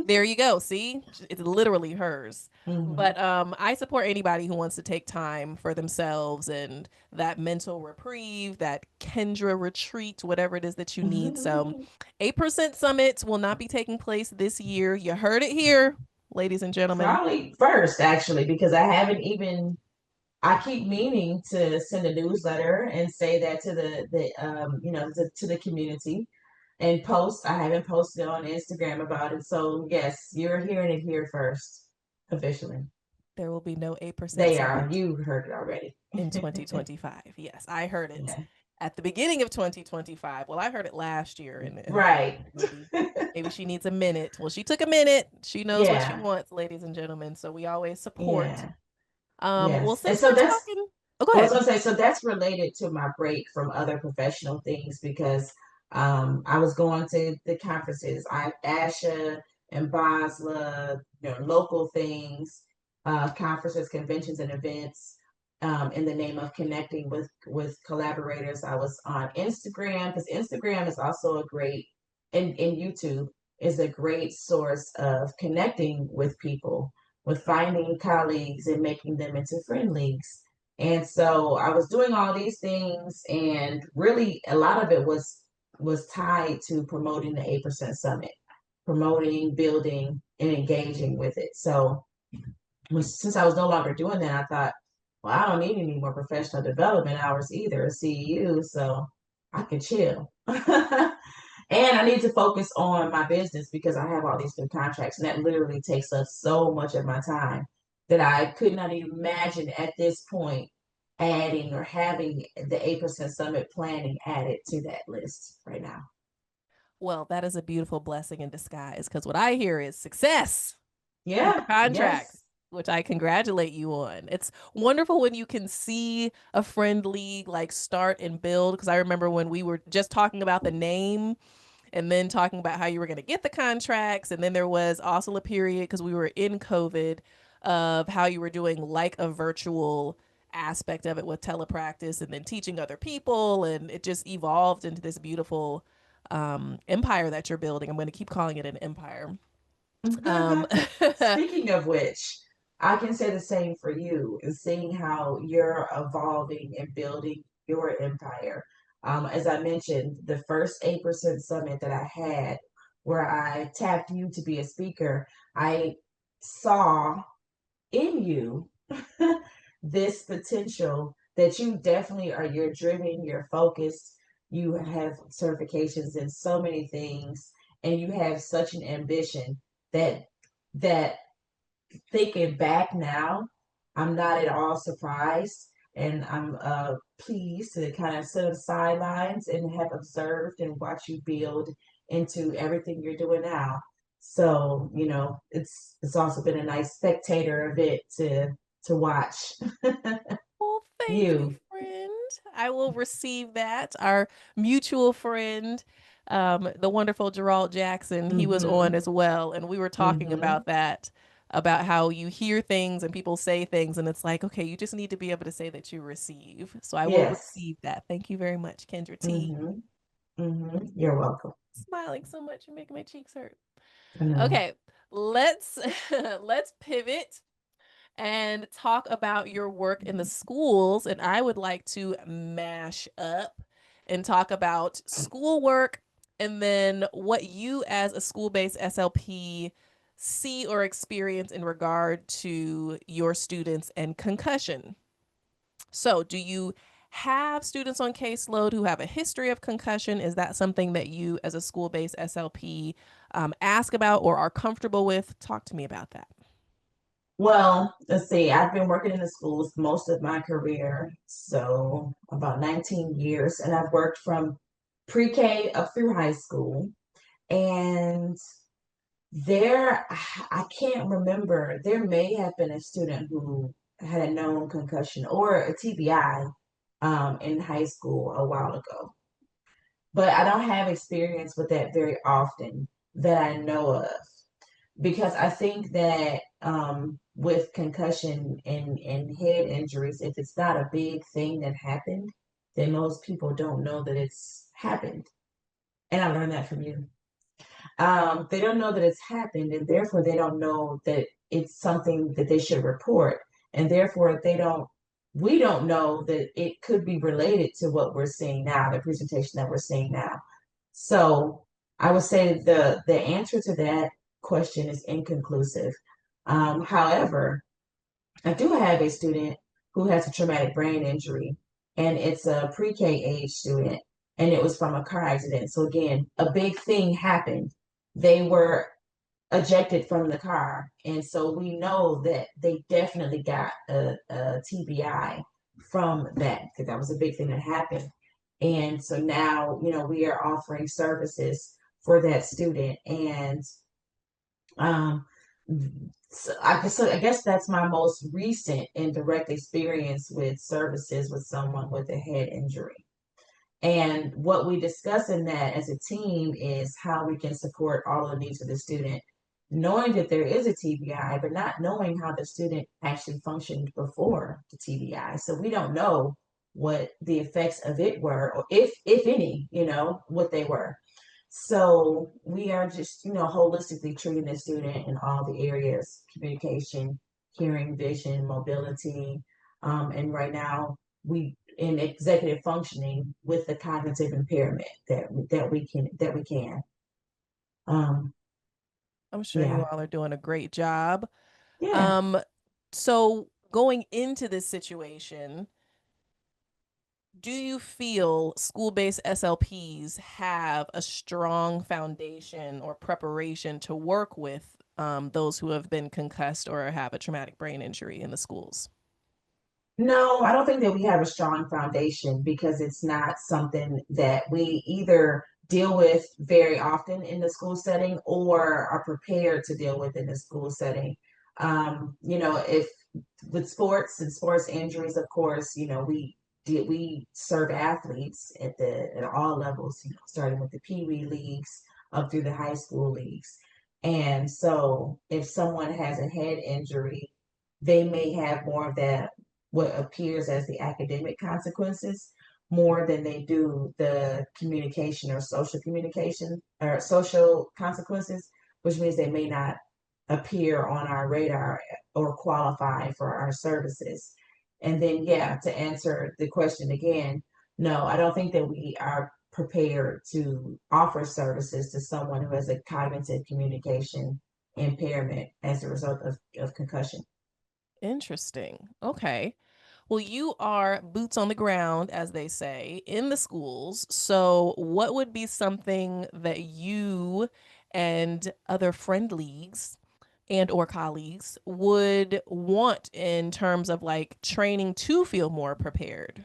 there you go. See, it's literally hers. Mhm. But I support anybody who wants to take time for themselves and that mental reprieve, that Kendra retreat, whatever it is that you need. So, 8% summits will not be taking place this year. You heard it here, ladies and gentlemen. Probably first, actually, because I haven't even I keep meaning to send a newsletter and say that to to the community and post. I haven't posted on Instagram about it. So yes, you're hearing it here first, officially. There will be no 8% They are. summit You heard it already. in 2025. Yes, I heard it. Yeah. at the beginning of 2025. Well, I heard it last year, and I feel like Right. maybe she needs a minute. Well, she took a minute. She knows what she Yeah. wants, ladies and gentlemen. So we always support. Yeah. Well, Yes. And since so we're that's, talking, oh, go I was ahead. gonna say, so that's related to my break from other professional things because I was going to the conferences, ASHA and BASLA, local things, conferences, conventions, and events, in the name of connecting with collaborators. I was on Instagram because Instagram is also a great, and YouTube is a great source of connecting with people, with finding colleagues and making them into friend leagues. And so I was doing all these things, and really a lot of it was tied to promoting the 8% Summit, promoting, building, and engaging with it. So since I was no longer doing that, I thought, well, I don't need any more professional development hours either, a CEU, so I can chill. And I need to focus on my business because I have all these new contracts, and that literally takes up so much of my time that I could not even imagine at this point adding or having the 8% Summit planning added to that list right now. Well, that is a beautiful blessing in disguise because what I hear is success with the Yeah, contracts, yes. which I congratulate you on. It's wonderful when you can see a friend league like start and build. Because I remember when we were just talking about the name and then talking about how you were going to get the contracts. And then there was also a period because we were in COVID of how you were doing like a virtual aspect of it with telepractice and then teaching other people. And it just evolved into this beautiful empire that you're building. I'm going to keep calling it an empire. Um, Speaking of which, I can say the same for you, and seeing how you're evolving and building your empire. As I mentioned, the first 8% summit that I had, where I tapped you to be a speaker, I saw in you this potential that you definitely are. You're driven, you're focused, you have certifications in so many things, and you have such an ambition that that thinking back now, I'm not at all surprised, and I'm pleased to kind of sit on the sidelines and have observed and watch you build into everything you're doing now. So, it's also been a nice spectator of it to watch. well, thank you, You. friend. I will receive that. Our mutual friend, the wonderful Gerald Jackson, he was on Mm-hmm. as well. And we were talking Mm-hmm. about that, about how you hear things and people say things, and it's like, okay, you just need to be able to say that you receive. So I will Yes. receive that. Thank you very much, Kendra T. Mm-hmm. Mm-hmm. You're welcome. Smiling so much, you make my cheeks hurt. I know. Okay, let's let's pivot and talk about your work in the schools. And I would like to mash up and talk about schoolwork and then what you as a school-based SLP see or experience in regard to your students and concussion. So, do you have students on caseload who have a history of concussion? Is that something that you, as a school based SLP, ask about or are comfortable with? Talk to me about that. Well, let's see. I've been working in the schools most of my career, so about 19 years, and I've worked from pre-K up through high school. And there, I can't remember, there may have been a student who had a known concussion or a TBI in high school a while ago, but I don't have experience with that very often that I know of because I think that with concussion and head injuries, if it's not a big thing that happened, then most people don't know that it's happened. And I learned that from you. They don't know that it's happened, and therefore they don't know that it's something that they should report. And therefore we don't know that it could be related to what we're seeing now, the presentation that we're seeing now. So I would say the answer to that question is inconclusive. However, I do have a student who has a traumatic brain injury, and it's a pre-K age student, and it was from a car accident. So again, a big thing happened. They were ejected from the car, and so we know that they definitely got a TBI from that because that was a big thing that happened. And so now, we are offering services for that student. And um, so I guess that's my most recent and direct experience with services with someone with a head injury. And what we discuss in that as a team is how we can support all of the needs of the student, knowing that there is a TBI, but not knowing how the student actually functioned before the TBI. So we don't know what the effects of it were, or if any, what they were. So we are just, holistically treating the student in all the areas: communication, hearing, vision, mobility. And right now we in executive functioning with the cognitive impairment that we can. Um, I'm sure you yeah. all are doing a great job. Yeah. Um, so going into this situation, do you feel school-based SLPs have a strong foundation or preparation to work with those who have been concussed or have a traumatic brain injury in the schools? No, I don't think that we have a strong foundation because it's not something that we either deal with very often in the school setting or are prepared to deal with in the school setting. If with sports and sports injuries, of course, we serve athletes at all levels, starting with the Pee Wee leagues up through the high school leagues. And so if someone has a head injury, they may have more of that, what appears as the academic consequences, more than they do the communication or social communication or social consequences, which means they may not appear on our radar or qualify for our services. And then, yeah, to answer the question again, no, I don't think that we are prepared to offer services to someone who has a cognitive communication impairment as a result of concussion. Interesting. Okay. Well, you are boots on the ground, as they say, in the schools. So, what would be something that you and other friend leagues and or colleagues would want in terms of like training to feel more prepared?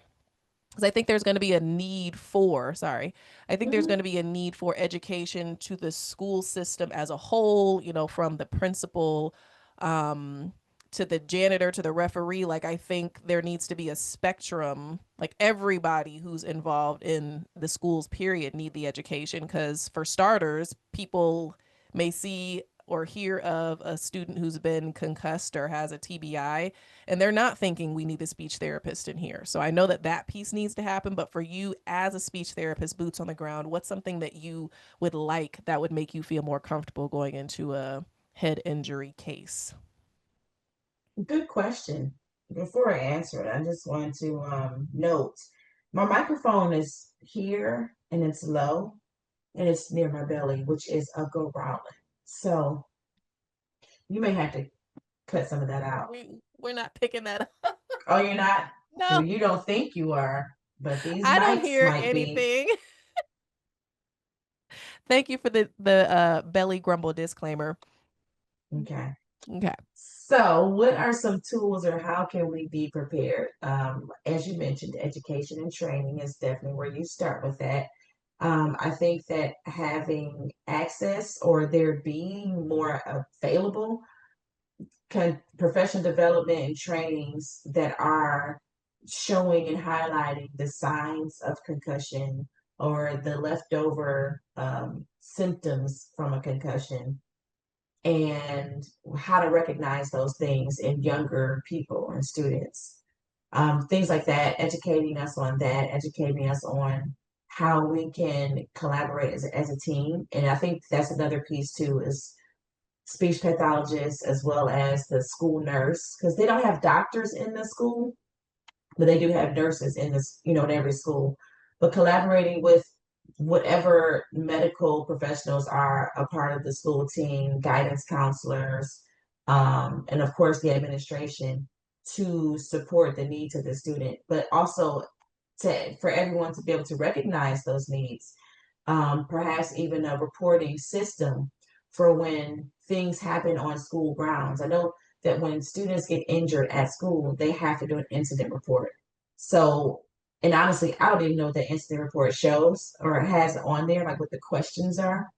Because I think there's going to be a need for, sorry, I think there's Mhm. going to be a need for education to the school system as a whole, from the principal um, to the janitor to the referee. Like, I think there needs to be a spectrum, like, everybody who's involved in the schools, period, need the education. Because, for starters, people may see or hear of a student who's been concussed or has a TBI, and they're not thinking we need a speech therapist in here. So I know that that piece needs to happen. But for you as a speech therapist, boots on the ground, what's something that you would like that would make you feel more comfortable going into a head injury case? Good question. Before I answer it, I just want to note my microphone is here and it's low and it's near my belly, which is a go growling. So you may have to cut some of that out. We're not picking that up. Oh, you're not? Well, No, you don't think you are, but these I don't mics hear might be. anything. Thank you for the belly grumble disclaimer. Okay. Okay. So, what are some tools or how can we be prepared? As you mentioned, education and training is definitely where you start with that. I think that having access or there being more available professional development and trainings that are showing and highlighting the signs of concussion or the leftover symptoms from a concussion and how to recognize those things in younger people and students. Things like that, educating us on that, educating us on how we can collaborate as a team. And I think that's another piece too, is speech pathologists as well as the school nurse, because they don't have doctors in the school, but they do have nurses in this, in every school. But collaborating with whatever medical professionals are a part of the school team, guidance counselors, and of course the administration to support the needs of the student, but also for everyone to be able to recognize those needs, perhaps even a reporting system for when things happen on school grounds. I know that when students get injured at school, they have to do an incident report. So And honestly, I don't even know what the incident report shows or has on there, like what the questions are.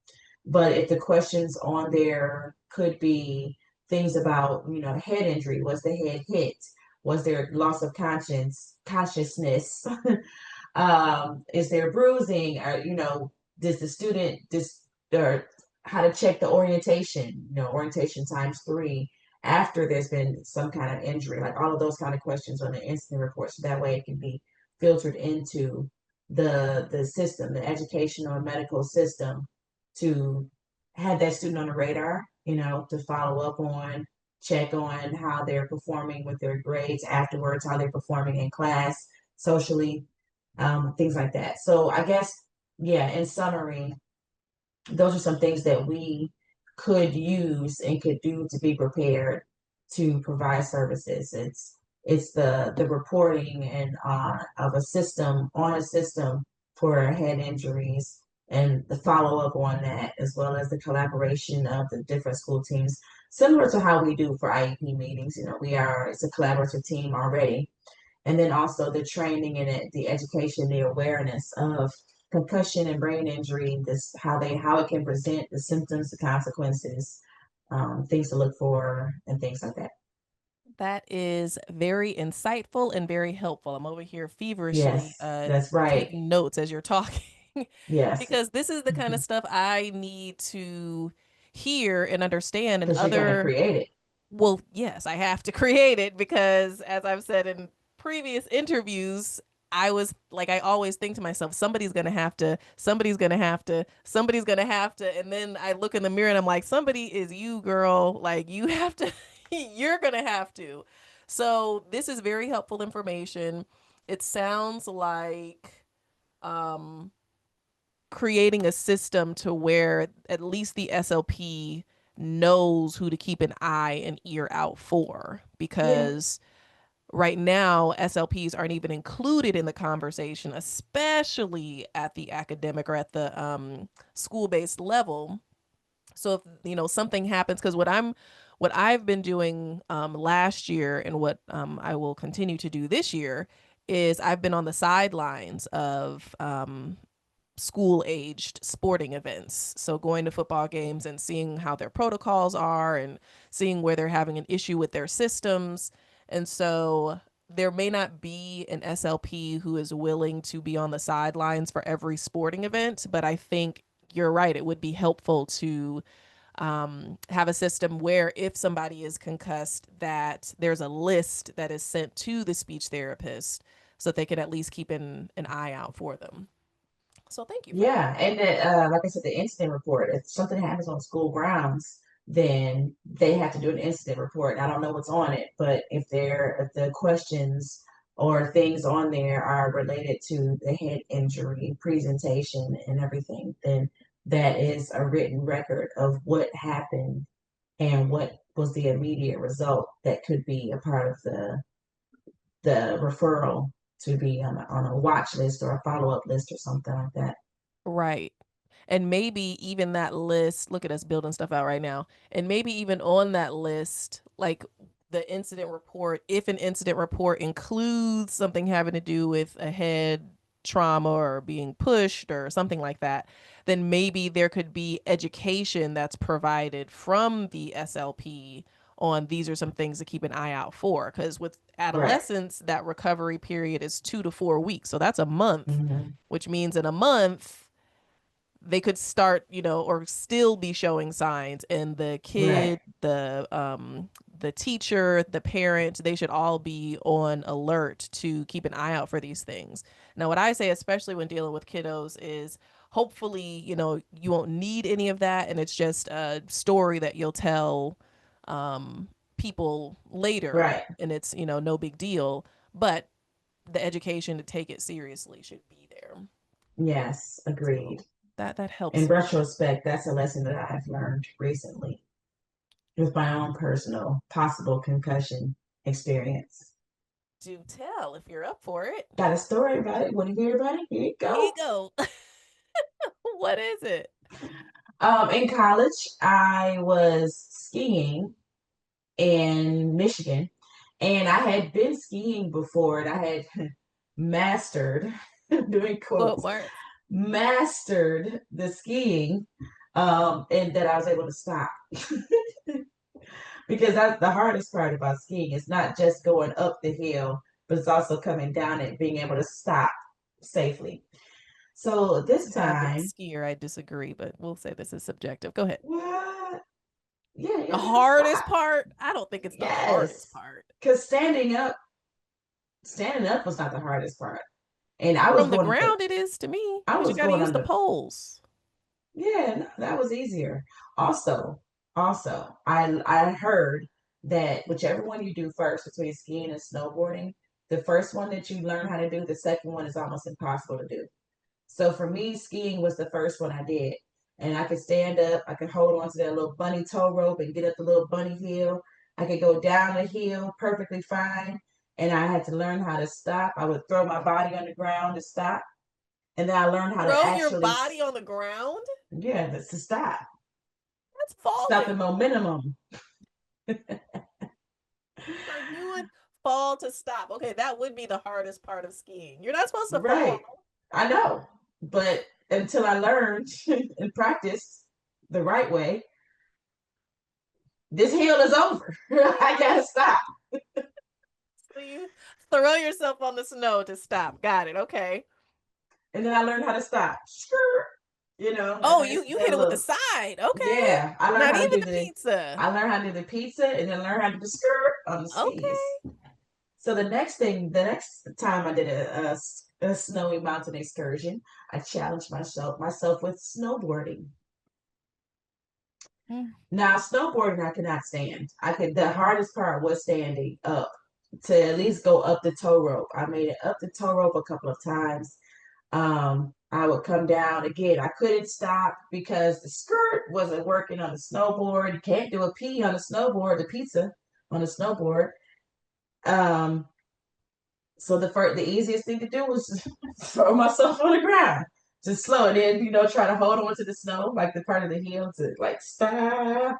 But if the questions on there could be things about, head injury, was the head hit? Was there loss of consciousness? Is there bruising? Or, does the student or how to check the orientation, orientation times 3 after there's been some kind of injury, like all of those kind of questions on the incident report. So that way it can be filtered into the system, the educational and medical system, to have that student on the radar, to follow up on, check on how they're performing with their grades afterwards, how they're performing in class, socially, things like that. So I guess, yeah, in summary, those are some things that we could use and could do to be prepared to provide services. It's the reporting and of a system on a system for head injuries and the follow up on that, as well as the collaboration of the different school teams, similar to how we do for IEP meetings. It's a collaborative team already, and then also the training and the education, the awareness of concussion and brain injury, this how it can present, the symptoms, the consequences, things to look for, and things like that. That is very insightful and very helpful. I'm over here feverishly Yes, that's right. taking notes as you're talking Yes, because this is the kind of stuff I need to hear and understand. And because you're going to create it. well, yes, I have to create it because, as I've said in previous interviews, I always think to myself, somebody's going to have to, somebody's going to have to, somebody's going to have to. And then I look in the mirror and I'm like, somebody is you, girl. Like, you have to, you're going to have to. So, this is very helpful information. It sounds like, um, creating a system to where at least the SLP knows who to keep an eye and ear out for, Yeah, because right now SLPs aren't even included in the conversation, especially at the academic or at the school-based level. So if something happens, because what I've been doing last year and what I will continue to do this year is I've been on the sidelines of school aged sporting events. So going to football games and seeing how their protocols are and seeing where they're having an issue with their systems. And so there may not be an SLP who is willing to be on the sidelines for every sporting event, but I think you're right. It would be helpful to have a system where if somebody is concussed, that there's a list that is sent to the speech therapist so that they can at least keep an eye out for them. So thank you for that. yeah, and like I said, the incident report. If something happens on school grounds, then they have to do an incident report. I don't know what's on it, but if the questions or things on there are related to the head injury presentation and everything, then that is a written record of what happened and what was the immediate result that could be a part of the referral to be on a watch list or a follow-up list or something like that. Right. And maybe even that list, look at us building stuff out right now. And maybe even on that list, like the incident report, if an incident report includes something having to do with a head trauma or being pushed or something like that, then maybe there could be education that's provided from the SLP on these are some things to keep an eye out for. Because with Right. adolescents, that recovery period is 2 to 4 weeks. So that's a month, Mm-hmm. which means in a month, they could start, or still be showing signs, and the Right. kid, the teacher, the parent, they should all be on alert to keep an eye out for these things. Now, what I say, especially when dealing with kiddos, is hopefully, you won't need any of that, and it's just a story that you'll tell people later, Right. and it's, no big deal. But the education to take it seriously should be there. Yes, So agreed. that helps In for sure. retrospect, that's a lesson that I've learned recently with my own personal possible concussion experience. Do tell if you're up for it. Got a story about it. Want to hear about it? Here you Here go. you go. What is it? In college, I was skiing in Michigan, and I had been skiing before, and I had mastered, doing quotes, Footwork. mastered the skiing, and that I was able to stop. Because that's the hardest part about skiing. It's not just going up the hill, but it's also coming down and being able to stop safely. So As this an avid time, skier, I disagree, but we'll say this is subjective. Go ahead. what? Yeah, you The gotta be able to hardest stop. part? I don't think it's the hardest Yes. part. Because standing up was not the hardest part. And I was From the going up the, ground, it is to me I because you was got to going use on the the, poles. yeah, no, that was easier. Also, I heard that whichever one you do first between skiing and snowboarding, the first one that you learn how to do, the second one is almost impossible to do. So for me, skiing was the first one I did. And I could stand up, I could hold on to that little bunny toe rope and get up the little bunny hill. I could go down the hill perfectly fine. And I had to learn how to stop. I would throw my body on the ground to stop. And then I learned how to Throw your actually, body on the ground? yeah, that's to stop. That's Stop the falling. momentum. You're doing fall to stop. Okay, that would be the hardest part of skiing. You're not supposed to Right. fall. I know. But until I learned and practiced the right way, this hill is over. I gotta stop. So you throw yourself on the snow to stop. Got it. Okay. And then I learned how to stop. Skirt. Oh, That's you that hit it with the look. side. Okay. Yeah, I learned Not how to even do the the. pizza. I learned how to do the pizza, and then learn how to do the skirt on the skis. Okay. So the next time I did a snowy mountain excursion, I challenged myself with snowboarding. Mm. Now, snowboarding, I could not stand. I could. The hardest part was standing up to at least go up the tow rope. I made it up the tow rope a couple of times. I would come down again. I couldn't stop because the skirt wasn't working on the snowboard. You can't do a P on the snowboard, the pizza on the snowboard. Um, so the easiest thing to do was throw myself on the ground, just slow it in, try to hold on to the snow, like the part of the heel to like stop.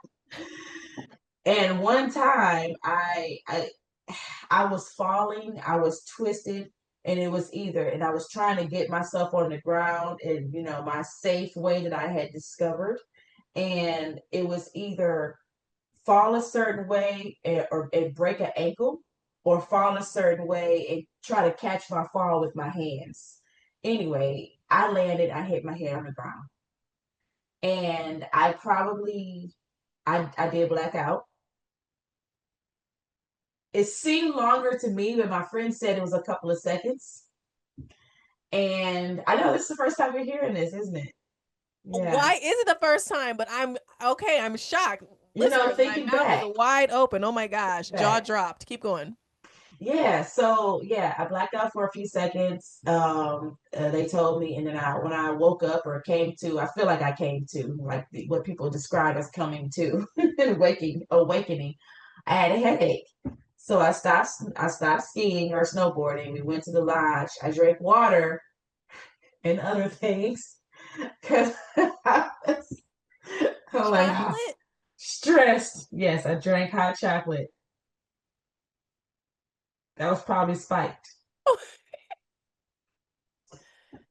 And one time I was falling, I was twisted, and it was and I was trying to get myself on the ground in, my safe way that I had discovered. And it was either fall a certain way or break an ankle, or fall a certain way and try to catch my fall with my hands. Anyway, I landed, I hit my head on the ground. And I did black out. It seemed longer to me, but my friend said it was a couple of seconds. And I know this is the first time you're hearing this, isn't it? Yeah. Why is it the first time? But I'm okay. I'm shocked. Listeners, my Thinking mouth is back, wide open. Oh my gosh. Jaw back. dropped. Keep going. Yeah, so yeah, I blacked out for a few seconds. They told me, and then when I woke up or came to, I feel like I came to, like what people describe as coming to and awakening. I had a headache. So I stopped skiing or snowboarding. We went to the lodge. I drank water and other things because I was, I'm like Chocolate? stressed. Yes, I drank hot chocolate. That was probably spiked.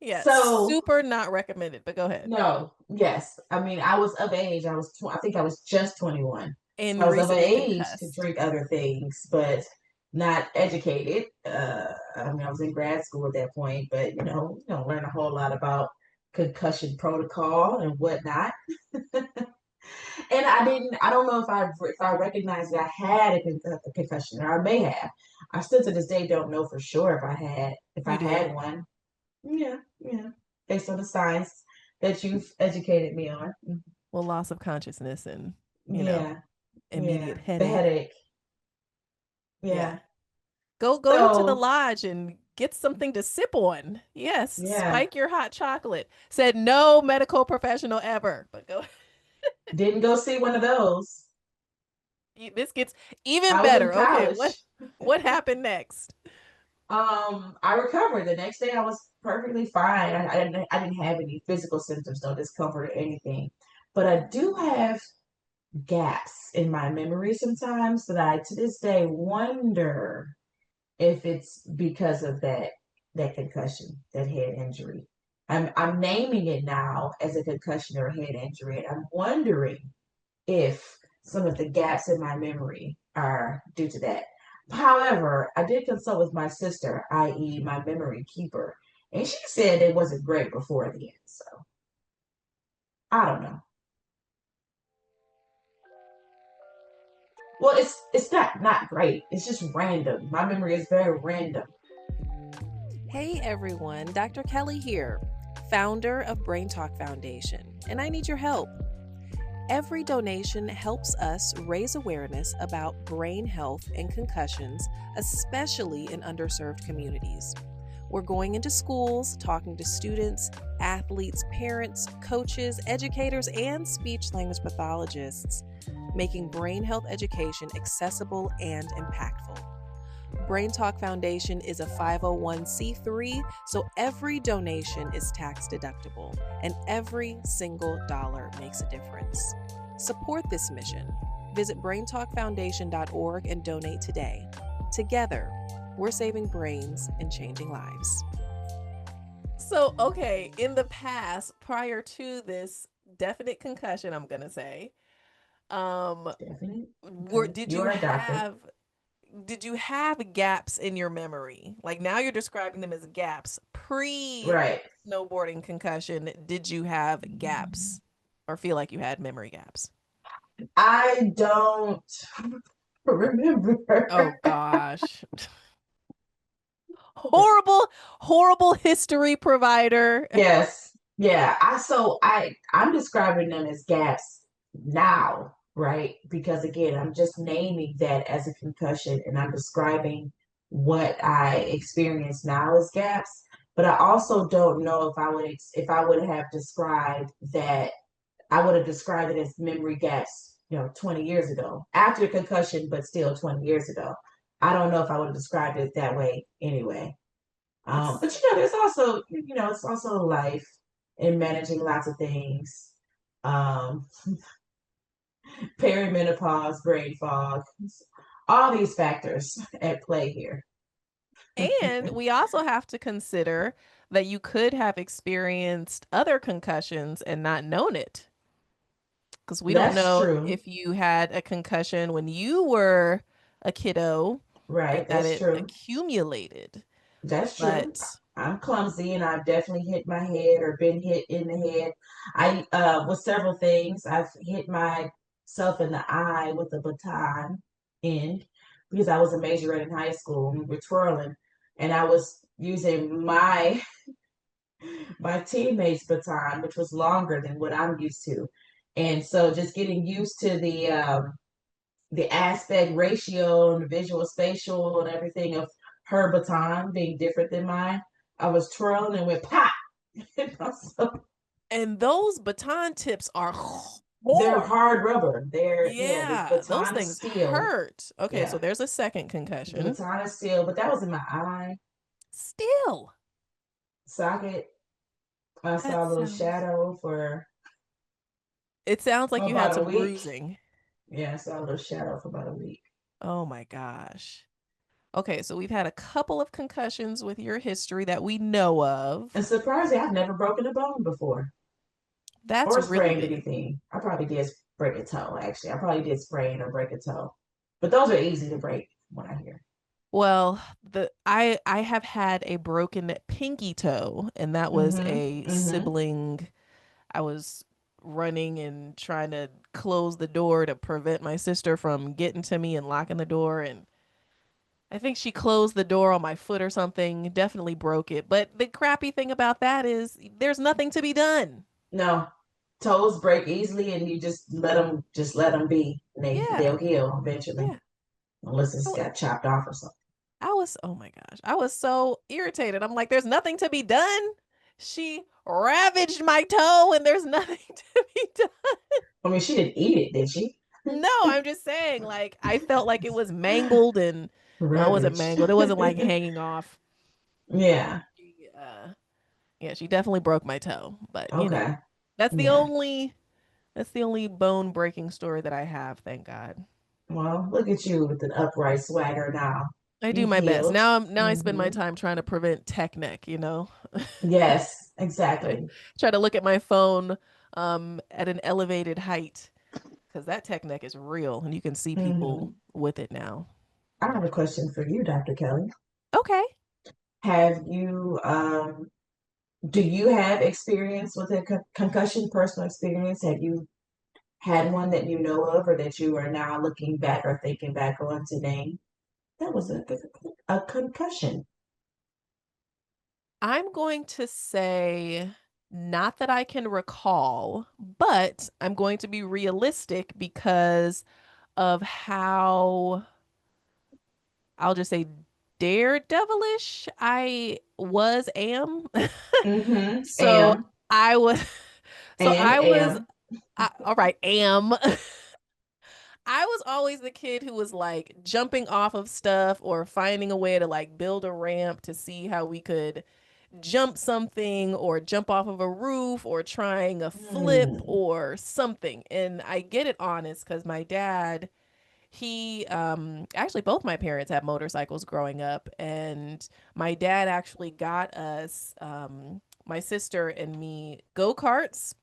Yeah, So super not recommended, but go ahead. no, yes. I mean, I was of age. I think I was just 21. So I And was of recently age to concussed. drink other things, but not educated. I mean, I was in grad school at that point, but you don't learn a whole lot about concussion protocol and whatnot. And I don't know if I recognized that I had a concussion, or I may have. I still to this day don't know for sure if I You did. had one. Yeah, yeah. Based on the science that you've educated me on. Well, loss of consciousness and, Yeah, immediate yeah. The headache. headache. Yeah. Yeah. Go to the So, lodge and get something to sip on. Yes, yeah. spike your hot chocolate. Said no medical professional ever. But go Didn't go see one of those. this gets even I was in better. Okay, what college. what happened next? I recovered. The next day I was perfectly fine. I didn't have any physical symptoms, no discomfort or anything. But I do have gaps in my memory sometimes that I to this day wonder if it's because of that that concussion, that head injury. I'm naming it now as a concussion or a head injury, and I'm wondering if some of the gaps in my memory are due to that. However, I did consult with my sister, i.e., my memory keeper, and she said it wasn't great before the end. So I don't know. Well, it's not great. It's just random. My memory is very random. Hey everyone, Dr. Kelly here, founder of Brain Talk Foundation, and I need your help. Every donation helps us raise awareness about brain health and concussions, especially in underserved communities. We're going into schools, talking to students, athletes, parents, coaches, educators, and speech language pathologists, making brain health education accessible and impactful. Brain Talk Foundation is a 501c3, so every donation is tax deductible, and every single dollar makes a difference. Support this mission. Visit braintalkfoundation.org and donate today. Together, we're saving brains and changing lives. So, okay, in the past, prior to this definite concussion, I'm gonna say, Definitely. were Okay. did You you are a doctor. have gaps in your memory? Like now you're describing them as gaps. Pre Right. snowboarding concussion, did you have gaps or feel like you had memory gaps? I don't remember. Oh gosh. Horrible, horrible history provider. Yes. Yeah. I'm describing them as gaps now, right? Because again, I'm just naming that as a concussion and I'm describing what I experience now as gaps. But I also don't know if I would have described that I would have described it as memory gaps, 20 years ago. After the concussion, but still 20 years ago. I don't know if I would have described it that way anyway. It's But there's also, it's also life in managing lots of things. Um, Perimenopause, brain fog, all these factors at play here. and we also have to consider that you could have experienced other concussions and not known it. Because we don't That's know true. if you had a concussion when you were a kiddo and Right. that That's it true. accumulated. That's true. But I'm clumsy and I've definitely hit my head or been hit in the head. I with several things. I've hit myself in the eye with a baton end because I was a majorette in high school and we were twirling and I was using my teammate's baton, which was longer than what I'm used to. And so just getting used to the aspect ratio and the visual spatial and everything of her baton being different than mine. I was twirling and went pop. So and those baton tips are they're hard. hard rubber. This Yeah, those baton is things steel. hurt. Okay, so Yeah, there's a second the concussion. baton is steel, but that was in my eye Still, socket. I that saw a little sounds. shadow for It sounds like you had about a some week. bruising. Yeah, I saw a little shadow for about a week. Oh my gosh. Okay, so we've had a couple of concussions with your history that we know And of. surprisingly, I've never broken a bone before That's or really sprained big. anything. I probably did break a toe, actually. I probably did sprain or break a toe. But those are easy to break from what I hear. Well, I have had a broken pinky toe, and that was Mm-hmm. a Mm-hmm. sibling. I was running and trying to close the door to prevent my sister from getting to me and locking the door, and I think she closed the door on my foot or something, definitely broke it. But the crappy thing about that is there's nothing to be done. No, toes break easily, and you just let them be, and Yeah. they'll heal eventually, Yeah. unless I it's wa- got chopped off or something. I was, oh my gosh, I was so irritated. I'm like, there's nothing to be done. She ravaged my toe and there's nothing to be done. I mean, she didn't eat it, did she? No, I'm just saying, like, I felt like it was mangled and, well, it wasn't Ravaged. mangled. It wasn't like hanging off. Yeah. She, yeah, she definitely broke my toe. But, Okay. that's the Yeah. only, that's the only bone breaking story that I have, thank God. Well, look at you with an upright swagger now. I do You've my best. healed. Now I spend my Hmm. time trying to prevent tech neck, Yes, I exactly. try to look at my phone at an elevated height because that tech neck is real and you can see people Hmm. with it now. I have a question for you, Dr. Kelly. Okay. Have you, do you have experience with a concussion, personal experience? Have you had one that you know of or that you are now looking back or thinking back on to name? That was a concussion. I'm going to say not that I can recall, but I'm going to be realistic because of how I'll just say daredevilish I am. Mm-hmm. So Am, I was so I was am. all right, am. I was always the kid who was like jumping off of stuff or finding a way to like build a ramp to see how we could jump something or jump off of a roof or trying a flip Hmm. or something. And I get it honest because my dad, he actually both my parents had motorcycles growing up, and my dad actually got us my sister and me go-karts,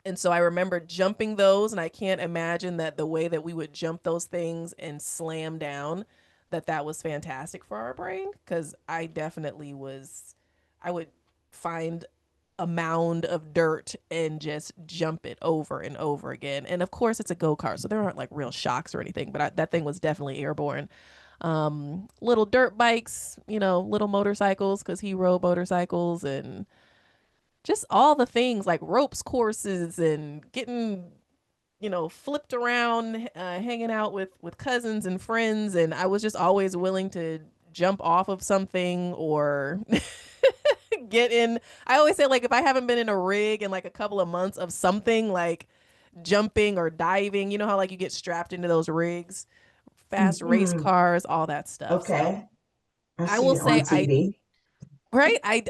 and so I remember jumping those, and I can't imagine that the way that we would jump those things and slam down, that was fantastic for our brain. Because I definitely was, I would find a mound of dirt and just jump it over and over again. And of course, it's a go kart, so there aren't like real shocks or anything, but that thing was definitely airborne. Little dirt bikes, little motorcycles, because he rode motorcycles, and just all the things like ropes courses and getting flipped around, hanging out with cousins and friends, and I was just always willing to jump off of something or get in. I always say, like, if I haven't been in a rig in like a couple of months of something like jumping or diving, you know how like you get strapped into those rigs, fast race Hmm. cars, all that stuff. So Okay. I I see will it on say TV.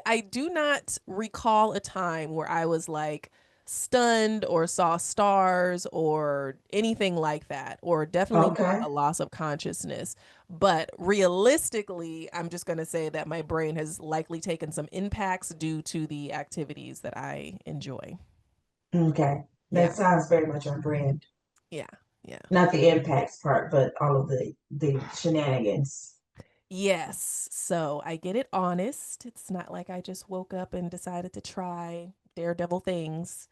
I do not recall a time where I was like stunned or saw stars or anything like that, or definitely not Okay. a loss of consciousness. But realistically, I'm just going to say that my brain has likely taken some impacts due to the activities that I enjoy. Okay. That Yeah. sounds very much on brand. Yeah. Yeah. Not the impacts part, but all of the shenanigans. Yes. So I get it honest. It's not like I just woke up and decided to try daredevil things.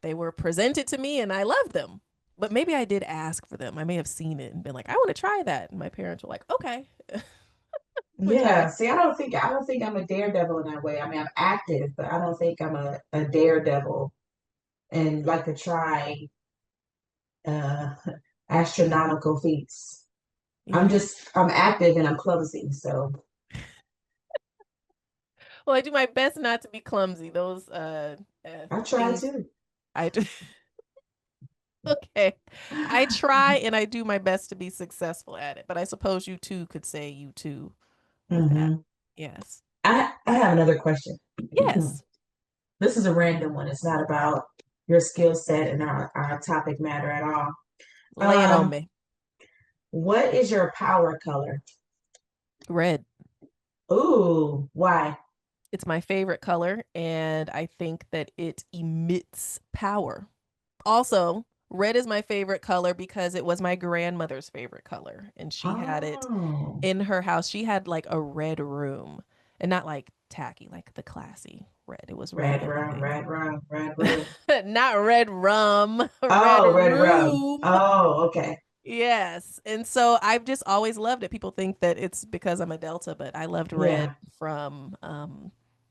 They were presented to me and I loved them. But maybe I did ask for them. I may have seen it and been like, I want to try that. And my parents were like, okay, which Yeah. See, I don't think I'm a daredevil in that way. I mean, I'm active, but I don't think I'm a daredevil and like to try uh astronomical feats. yeah. I'm active and I'm clumsy, so Well, I do my best not to be clumsy. Those I try things to. I do. Okay. I try and I do my best to be successful at it. But I suppose you too could say you too with that. Hmm. Yes. I have another question. Yes. This is a random one. It's not about your skill set and our topic matter at all. Lay it on Um, me. what is your power color? Red. Ooh, why? It's my favorite color, and I think that it emits power. Also, red is my favorite color because it was my grandmother's favorite color, and she had it Oh, in her house. She had like a red room, and not like tacky, like the classy red. It was red red rum, everything. red rum, red room. Not red rum, red Oh, red rum. room. Oh, okay. Yes. And so I've just always loved it. People think that it's because I'm a Delta, but I loved red Yeah. from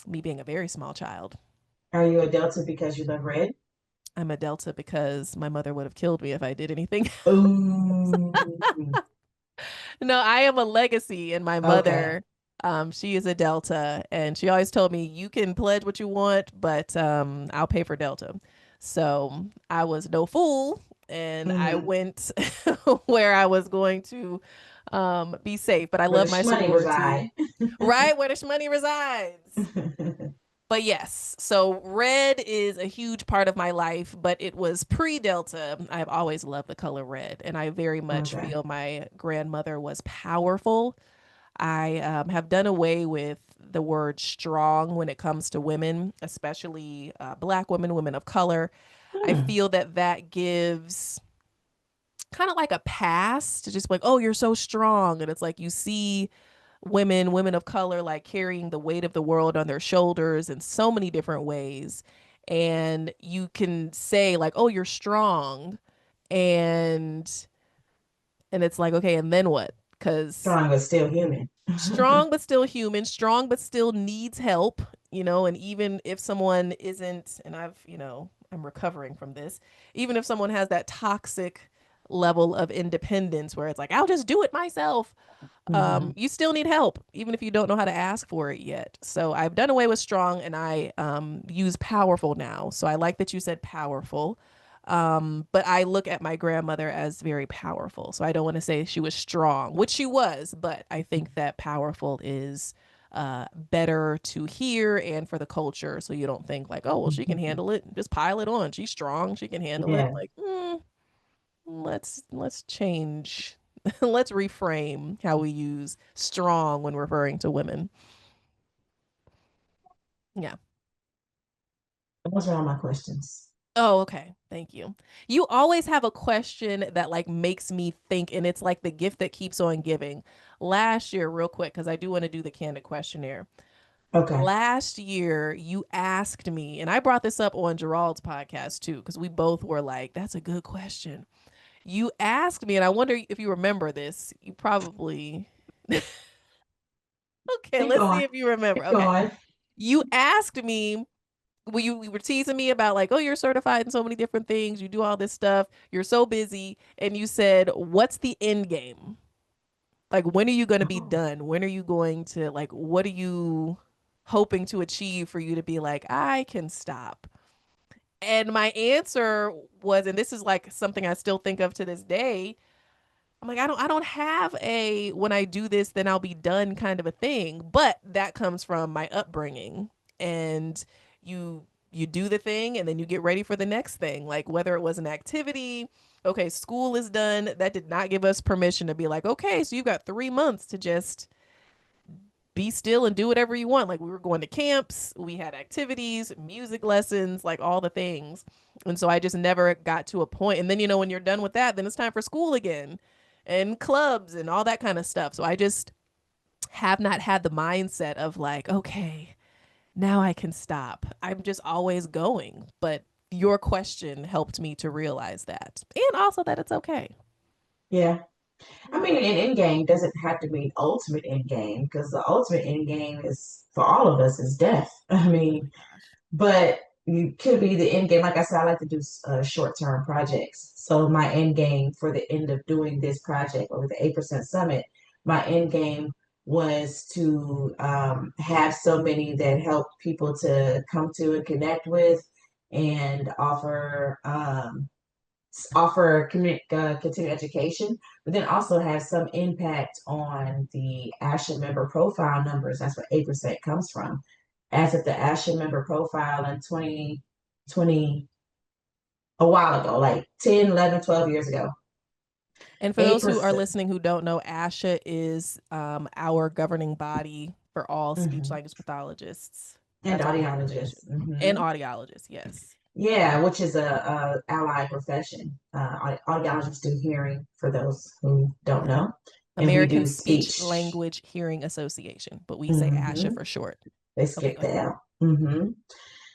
me being a very small child. Are you a Delta because you love red? I'm a Delta because my mother would have killed me if I did anything. Ooh, No, I am a legacy, and my okay. mother, she is a Delta, and she always told me, "You can pledge what you want, but I'll pay for Delta." So I was no fool, and I Hmm. went where I was going to be safe. But I Where the love my shmoney sorority, reside. right where the money resides. But yes, so red is a huge part of my life, but it was pre-Delta. I've always loved the color red, and I very much Okay. feel my grandmother was powerful. I have done away with the word strong when it comes to women, especially Black women, women of color. I Hmm. feel that that gives kind of like a pass to just like, oh, you're so strong. And it's like you see women of color, like carrying the weight of the world on their shoulders in so many different ways. And you can say, like, oh, you're strong. And it's like, okay, and then what? Because Strong but still human. strong but still human, strong but still needs help, and even if someone isn't, and I'm recovering from this, even if someone has that toxic level of independence where it's like, I'll just do it myself, Mhm. you still need help, even if you don't know how to ask for it yet. So I've done away with strong and I use powerful now. So I like that you said powerful. But I look at my grandmother as very powerful. So I don't want to say she was strong, which she was, but I think that powerful is better to hear and for the culture. So you don't think like, oh, well, she can handle it. Just pile it on. She's strong. She can handle it. Yeah. Like, let's change. Let's reframe how we use strong when referring to women. Yeah. Those are all my questions. Oh, okay. Thank you. You always have a question that like makes me think, and it's like the gift that keeps on giving. Last year, real quick, because I do want to do the candid questionnaire. Okay. Last year, you asked me, and I brought this up on Gerald's podcast too, because we both were like, that's a good question. You asked me, and I wonder if you remember this. You probably, okay, Keep let's see going. if you remember. Keep Okay. going. You asked me, well, you were teasing me about like, oh, you're certified in so many different things. You do all this stuff. You're so busy. And you said, what's the end game? Like, when are you going to be Oh. done? When are you going to, like, what are you hoping to achieve for you to be like, I can stop? And my answer was, and this is like something I still think of to this day. I'm like, I don't have a when I do this, then I'll be done kind of a thing. But that comes from my upbringing. And you do the thing and then you get ready for the next thing. Like whether it was an activity, okay, school is done. That did not give us permission to be like, okay, so you've got 3 months to just be still and do whatever you want. Like we were going to camps, we had activities, music lessons, like all the things. And so I just never got to a point. And then, when you're done with that, then it's time for school again and clubs and all that kind of stuff. So I just have not had the mindset of like, okay, now I can stop. I'm just always going. But your question helped me to realize that. And also that it's okay. Yeah. I Yeah. mean, an end game doesn't have to mean ultimate end game because the ultimate end game is for all of us is death. I Oh mean, my gosh. but you could be the end game. Like I said, I like to do short-term projects. So my end game for the end of doing this project or the 8% Summit, my end game was to have so many that help people to come to and connect with and offer continued education, but then also have some impact on the ASHA member profile numbers. That's what 8% comes from. As of the ASHA member profile in 2020, a while ago, like 10, 11, 12 years ago, And for those who are 8%. listening who don't know, ASHA is our governing body for all speech Mhm. language pathologists. And That's our organization. audiologists. And Hmm. audiologists, yes. Yeah, which is a allied profession. Audiologists do hearing for those who don't know, and we American do Speech speech. Language Hearing Association, but we say ASHA Hmm. for short. They Okay, skip go that ahead. out. Hmm.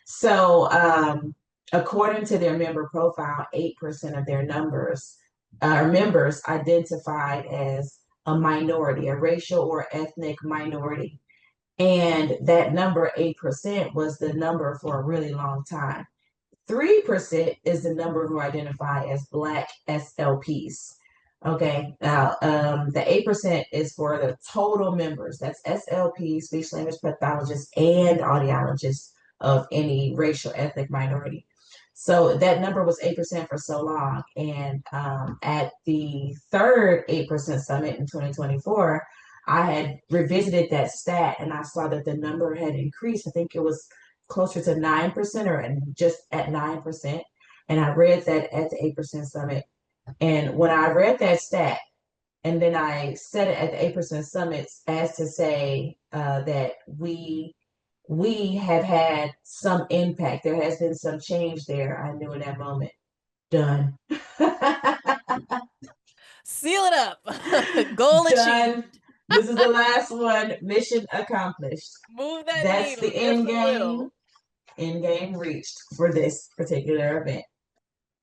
So, according to their member profile, 8% of their members identified as a minority, a racial or ethnic minority. And that number, 8%, was the number for a really long time. 3% is the number who identify as Black SLPs. Okay, now the 8% is for the total members. That's SLPs, speech language pathologists, and audiologists of any racial ethnic minority. So that number was 8% for so long. And at the third 8% summit in 2024, I had revisited that stat and I saw that the number had increased. I think it was closer to 9% or just at 9%. And I read that at the 8% summit. And when I read that stat, And then I said it at the 8% Summits as to say that we have had some impact. There has been some change there. I knew in that moment. Done. Seal it up. Goal Done. achieved. This is the last one. Mission accomplished. Move that That's needle the just end a game. little. End game reached for this particular event.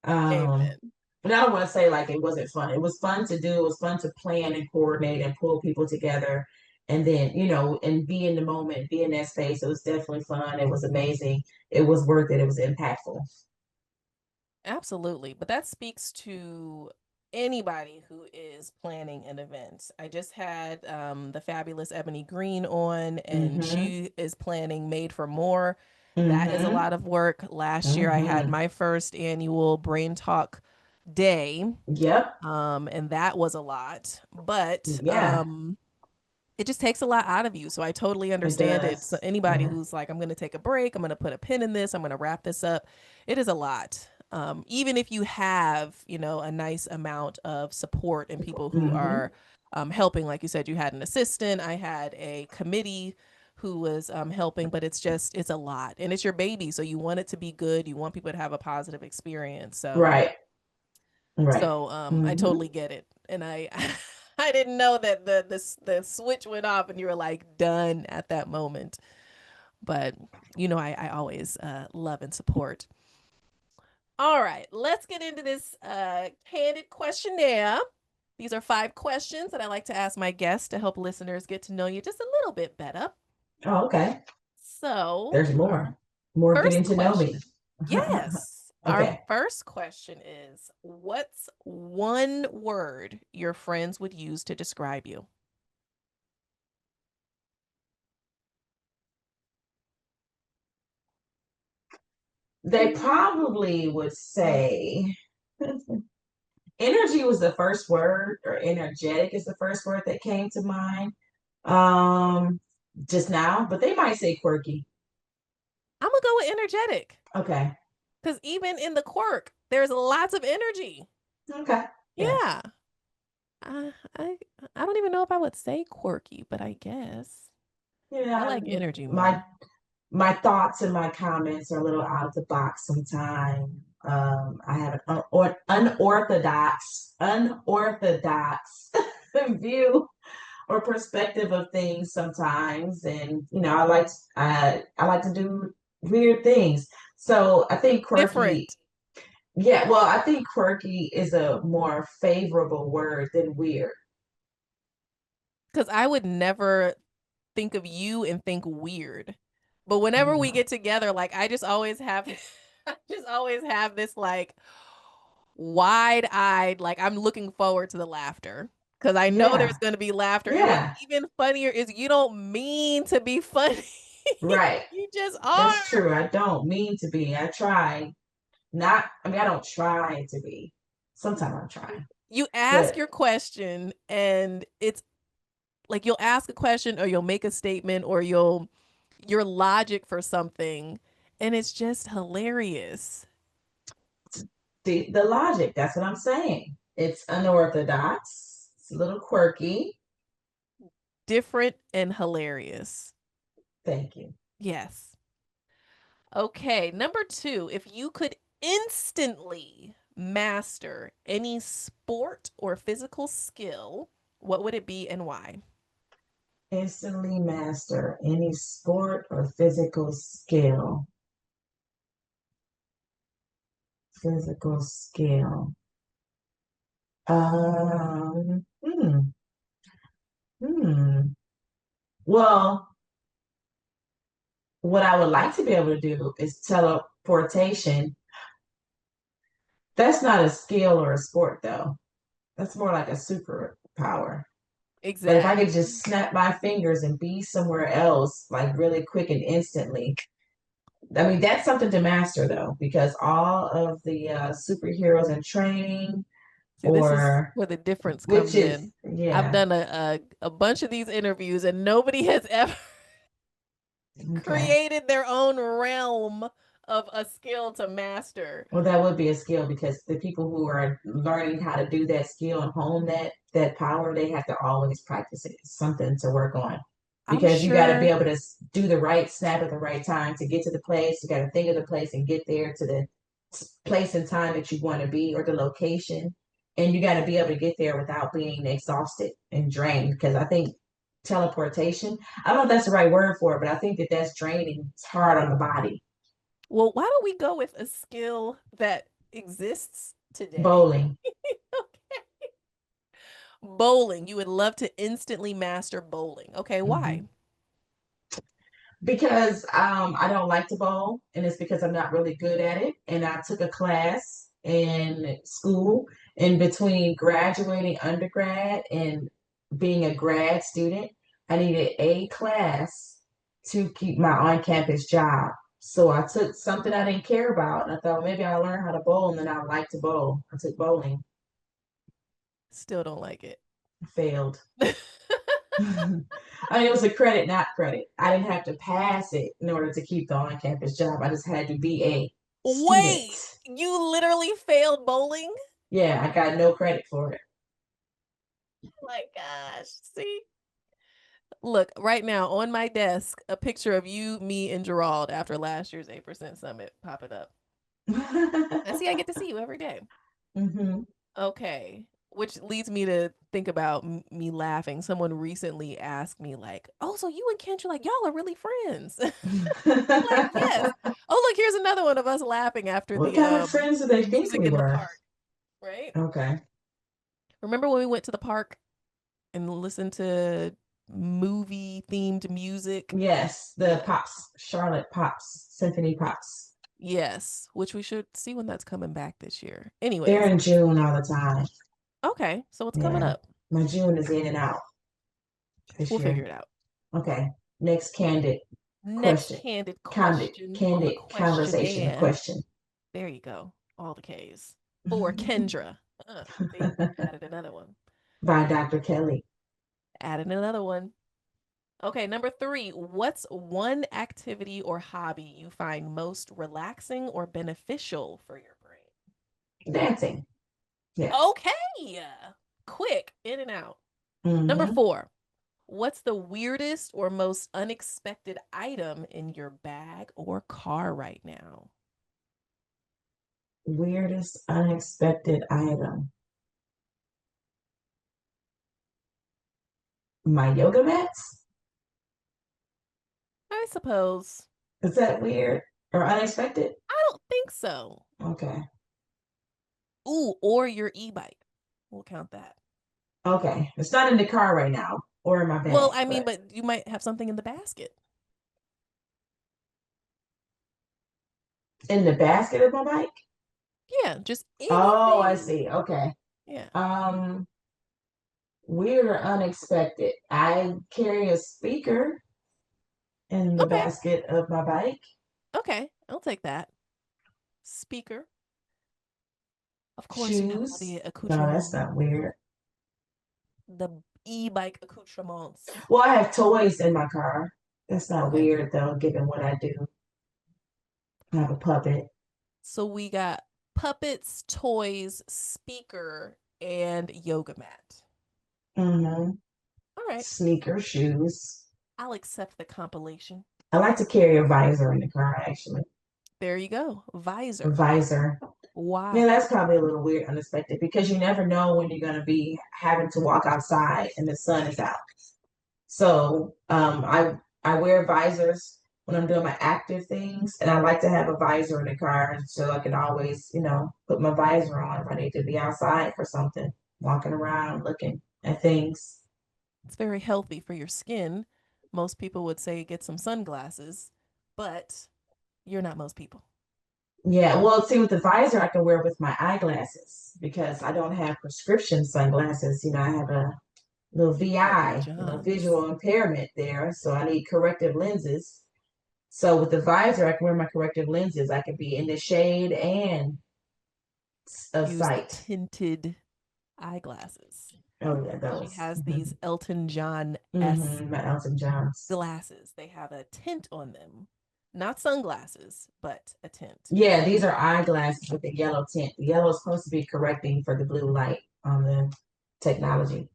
Amen. But I don't want to say like it wasn't fun. It was fun to do. It was fun to plan and coordinate and pull people together. And then, and be in the moment, be in that space. It was definitely fun. It was amazing. It was worth it. It was impactful. Absolutely. But that speaks to anybody who is planning an event. I just had the fabulous Ebony Green on, and she is planning Made for More. That is a lot of work. Last year, I had my first annual Brain Talk Day. Yep. And that was a lot. But Yeah. it just takes a lot out of you. So I totally understand it. So anybody who's like, I'm going to take a break, I'm going to put a pin in this, I'm going to wrap this up. It is a lot. Even if you have, a nice amount of support and people who are helping, like you said, you had an assistant, I had a committee who was helping, but it's a lot, and it's your baby. So you want it to be good. You want people to have a positive experience. So, right. So I totally get it. And I I didn't know that the switch went off and you were like done at that moment. But I always love and support. All right, let's get into this candid questionnaire. These are 5 questions that I like to ask my guests to help listeners get to know you just a little bit better. Oh, okay. So there's more getting to know me. Yes. Okay. Our first question is, what's one word your friends would use to describe you? They probably would say energy was the first word, or energetic is the first word that came to mind just now, but they might say quirky. I'm gonna go with energetic. Okay. Because even in the quirk, there's lots of energy. Okay. Yeah. I don't even know if I would say quirky, but I guess. Yeah. I like energy more. My thoughts and my comments are a little out of the box sometimes. I have an unorthodox view or perspective of things sometimes, and I like to do weird things. So I think quirky. Different. Yeah, well, I think quirky is a more favorable word than weird. Because I would never think of you and think weird. But whenever we get together, like I just always have this like wide-eyed, like I'm looking forward to the laughter. Because I know there's going to be laughter. Yeah. And what's even funnier is you don't mean to be funny. Right. You just are. That's true. I don't mean to be. I try not. I mean, I don't try to be. Sometimes I'm trying. You ask your question, and it's like you'll ask a question or you'll make a statement or your logic for something, and it's just hilarious. The logic, that's what I'm saying. It's unorthodox. It's a little quirky. Different and hilarious. Thank you. Yes. Okay, number 2, if you could instantly master any sport or physical skill, what would it be and why? Instantly master any sport or physical skill. Physical skill. Um, hmm. Hmm. Well, what I would like to be able to do is teleportation. That's not a skill or a sport, though. That's more like a superpower. Exactly. But if I could just snap my fingers and be somewhere else, like really quick and instantly, I mean, that's something to master, though, because all of the superheroes in training, See, this is where the difference comes in. Yeah. I've done a bunch of these interviews, and nobody has ever created their own realm of a skill to master. Well, that would be a skill, because the people who are learning how to do that skill and hone that that power, they have to always practice it. It's something to work on. I'm Because you got to be sure. able to do the right snap at the right time to get to the place. You got to think of the place and get there to the place and time that you want to be, or the location. And you got to be able to get there without being exhausted and drained. Because I think teleportation, I don't know if that's the right word for it, but I think that that's draining. It's hard on the body. Well, why don't we go with a skill that exists today? Bowling. Okay. Bowling. You would love to instantly master bowling. Okay, why? Because I don't like to bowl, and it's because I'm not really good at it. And I took a class in school, in between graduating undergrad and being a grad student. I needed a class to keep my on-campus job. So I took something I didn't care about, and I thought maybe I'll learn how to bowl, and then I like to bowl. I took bowling. Still don't like it. Failed. I mean, it was a credit, not credit. I didn't have to pass it in order to keep the on-campus job. I just had to be a student. Wait, you literally failed bowling? Yeah, I got no credit for it. Oh my gosh. See? Look, right now on my desk, a picture of you, me, and Gerald after last year's 8% Summit popping up. And see, I get to see you every day. Mm-hmm. Okay. Which leads me to think about me laughing. Someone recently asked me, like, oh, so you and Kendra, like, y'all are really friends. Like, yes. Oh, look, here's another one of us laughing after What the kind of friends do they think music we in the were? park. Right? Okay. Remember when we went to the park and listened to movie themed music? Yes, the Pops, Charlotte Pops, Symphony Pops. Yes, which we should see when that's coming back this year. They're Anyways, in June all the time. okay, so it's coming Yeah. up. My June is in and out this We'll year. figure it out. Okay. Next candid Next question. candid Candid, question on the candid conversation questionnaire. question. There you go. All the K's. For Kendra. See, added another one. By Dr. Kelly. Added another one. Okay, number 3. What's one activity or hobby you find most relaxing or beneficial for your brain? Dancing. Yeah. Okay. Quick, in and out. Mm-hmm. Number 4. What's the weirdest or most unexpected item in your bag or car right now? Weirdest unexpected item. My yoga mats? I suppose. Is that weird or unexpected? I don't think so. Okay. Ooh, or your e-bike. We'll count that. Okay. It's not in the car right now or in my bag. Well, I mean, but you might have something in the basket. In the basket of my bike? Yeah, just anything. Oh, I see. Okay. Yeah. Weird or unexpected. I carry a speaker in the Okay. basket of my bike. Okay, I'll take that. Speaker. Of course, Shoes. you have all the No, accoutrements. that's not weird. The e-bike accoutrements. Well, I have toys in my car. That's not Okay. weird though, given what I do. I have a puppet. So we got puppets, toys, speaker, and yoga mat. Mm-hmm. All right. Sneaker, shoes. I'll accept the compilation. I like to carry a visor in the car, actually. There you go. Visor. A visor. Why? Yeah, that's probably a little weird, unexpected, because you never know when you're going to be having to walk outside and the sun is out. So I wear visors when I'm doing my active things, and I like to have a visor in the car so I can always, put my visor on if I need to be outside for something, walking around, looking at things. It's very healthy for your skin. Most people would say get some sunglasses, but you're not most people. Yeah, well, see, with the visor, I can wear with my eyeglasses because I don't have prescription sunglasses. I have a little VI, visual impairment there, so I need corrective lenses. So with the visor, I can wear my corrective lenses. I can be in the shade and of Use sight. Tinted eyeglasses. Oh yeah, those. She has these Elton John my Elton John's glasses. They have a tint on them. Not sunglasses, but a tint. Yeah, these are eyeglasses with the yellow tint. The yellow is supposed to be correcting for the blue light on them. technology,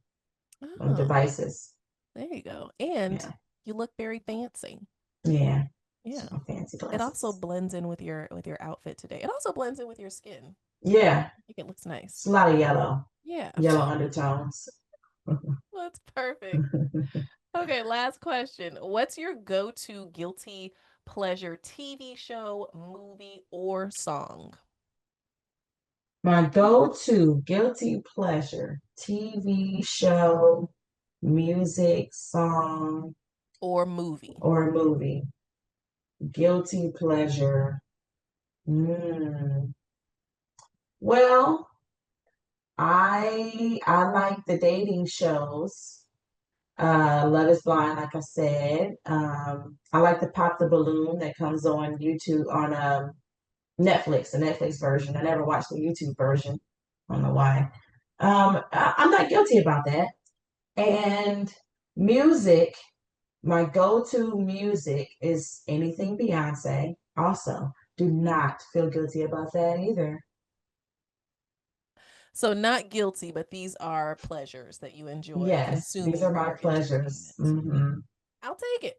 Oh, devices. there you go. And Yeah. you look very fancy. Yeah. Yeah. My fancy It also glasses. blends in with your outfit today. It also blends in with your skin. Yeah. I think it looks It's nice. a lot of yellow, Yeah. yellow undertones. That's perfect. Okay, last question. What's your go-to guilty pleasure TV show, movie, or song? My go-to guilty pleasure TV show, music, song, Or movie. or movie. Guilty pleasure. Well, I like the dating shows. Love is Blind, like I said. I like to pop the balloon that comes on YouTube on Netflix, the Netflix version. I never watched the YouTube version. I don't know why. I'm not guilty about that. And music, my go-to music is anything Beyonce. Also, do not feel guilty about that either. So not guilty, but these are pleasures that you enjoy Yes, these consuming are for my your pleasures. entertainment. I'll take it.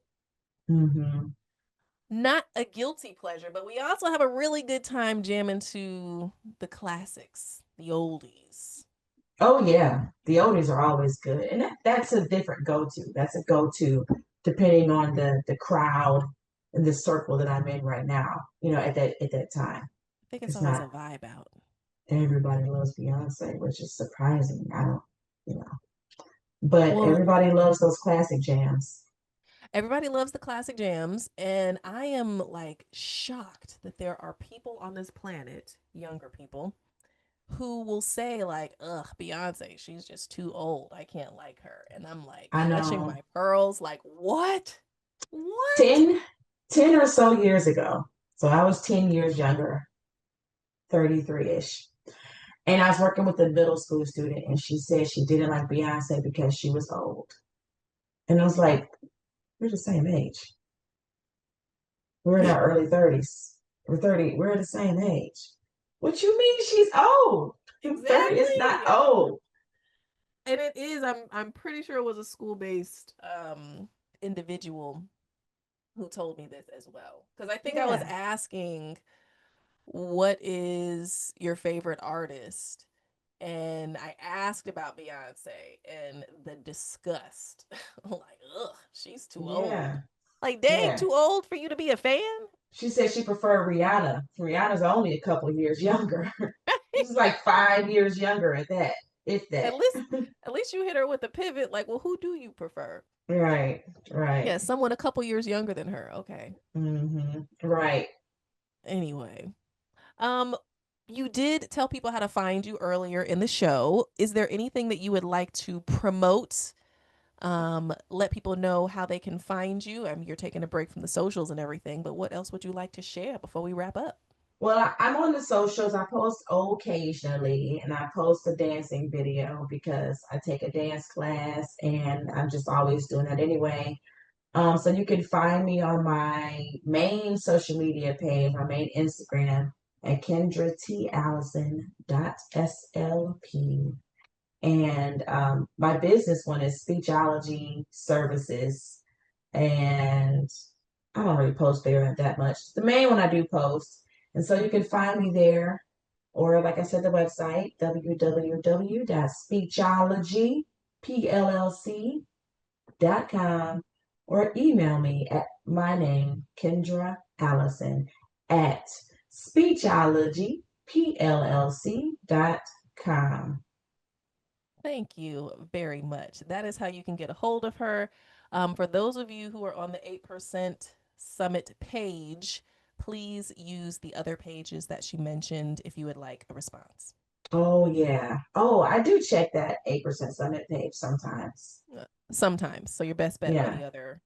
Not a guilty pleasure, but we also have a really good time jamming to the classics, the oldies. Oh yeah, the oldies are always good, and that's a different go-to. That's a go-to depending on the crowd and the circle that I'm in right now. At that time, I think it's because always not a vibe out. everybody loves Beyonce, which is surprising. I don't, you know, but Well, everybody loves those classic jams. everybody loves the classic jams, and I am like shocked that there are people on this planet, younger people, who will say like, "Ugh, Beyonce, she's just too old. I can't like her." And I'm like I clutching know. my pearls, like, "What? What?" 10, 10 or so years ago, so I was 10 years younger, 33-ish. And I was working with a middle school student, and she said she didn't like Beyonce because she was old. And I was like, we're the same age. We're in our early 30s. We're 30. We're the same age. What you mean she's old? 30 is not Exactly. old. And it is. I'm pretty sure it was a school based individual who told me this as well. Because I think I was Yeah, asking, what is your favorite artist? And I asked about Beyonce and the disgust. Like, ugh, she's too old. yeah, Like, dang, yeah. too old for you to be a fan? She said she preferred Rihanna. Rihanna's only a couple years younger. She's like 5 years younger at that, if At that. least at least you hit her with a pivot. Like, well, who do you prefer? Right, right. Yeah, someone a couple years younger than her. Okay. Right. Anyway, um, you did tell people how to find you earlier in the show. Is there anything that you would like to promote? Let people know how they can find you. I mean, you're taking a break from the socials and everything, but what else would you like to share before we wrap up? Well, I'm on the socials. I post occasionally, and I post a dancing video because I take a dance class, and I'm just always doing that anyway. So you can find me on my main social media page, my main Instagram at Kendra T Allison .slp. And my business one is Speechology Services. And I don't really post there that much. The main one I do post. And so you can find me there. Or like I said, the website, www.speechologypllc.com, or email me at my name, Kendra Allison, at speechologypllc.com. Thank you very much. That is how you can get a hold of her. For those of you who are on the 8% Summit page, please use the other pages that she mentioned if you would like a response. Oh, yeah. Oh, I do check that 8% Summit page sometimes. Sometimes. So your best bet are Yeah. the other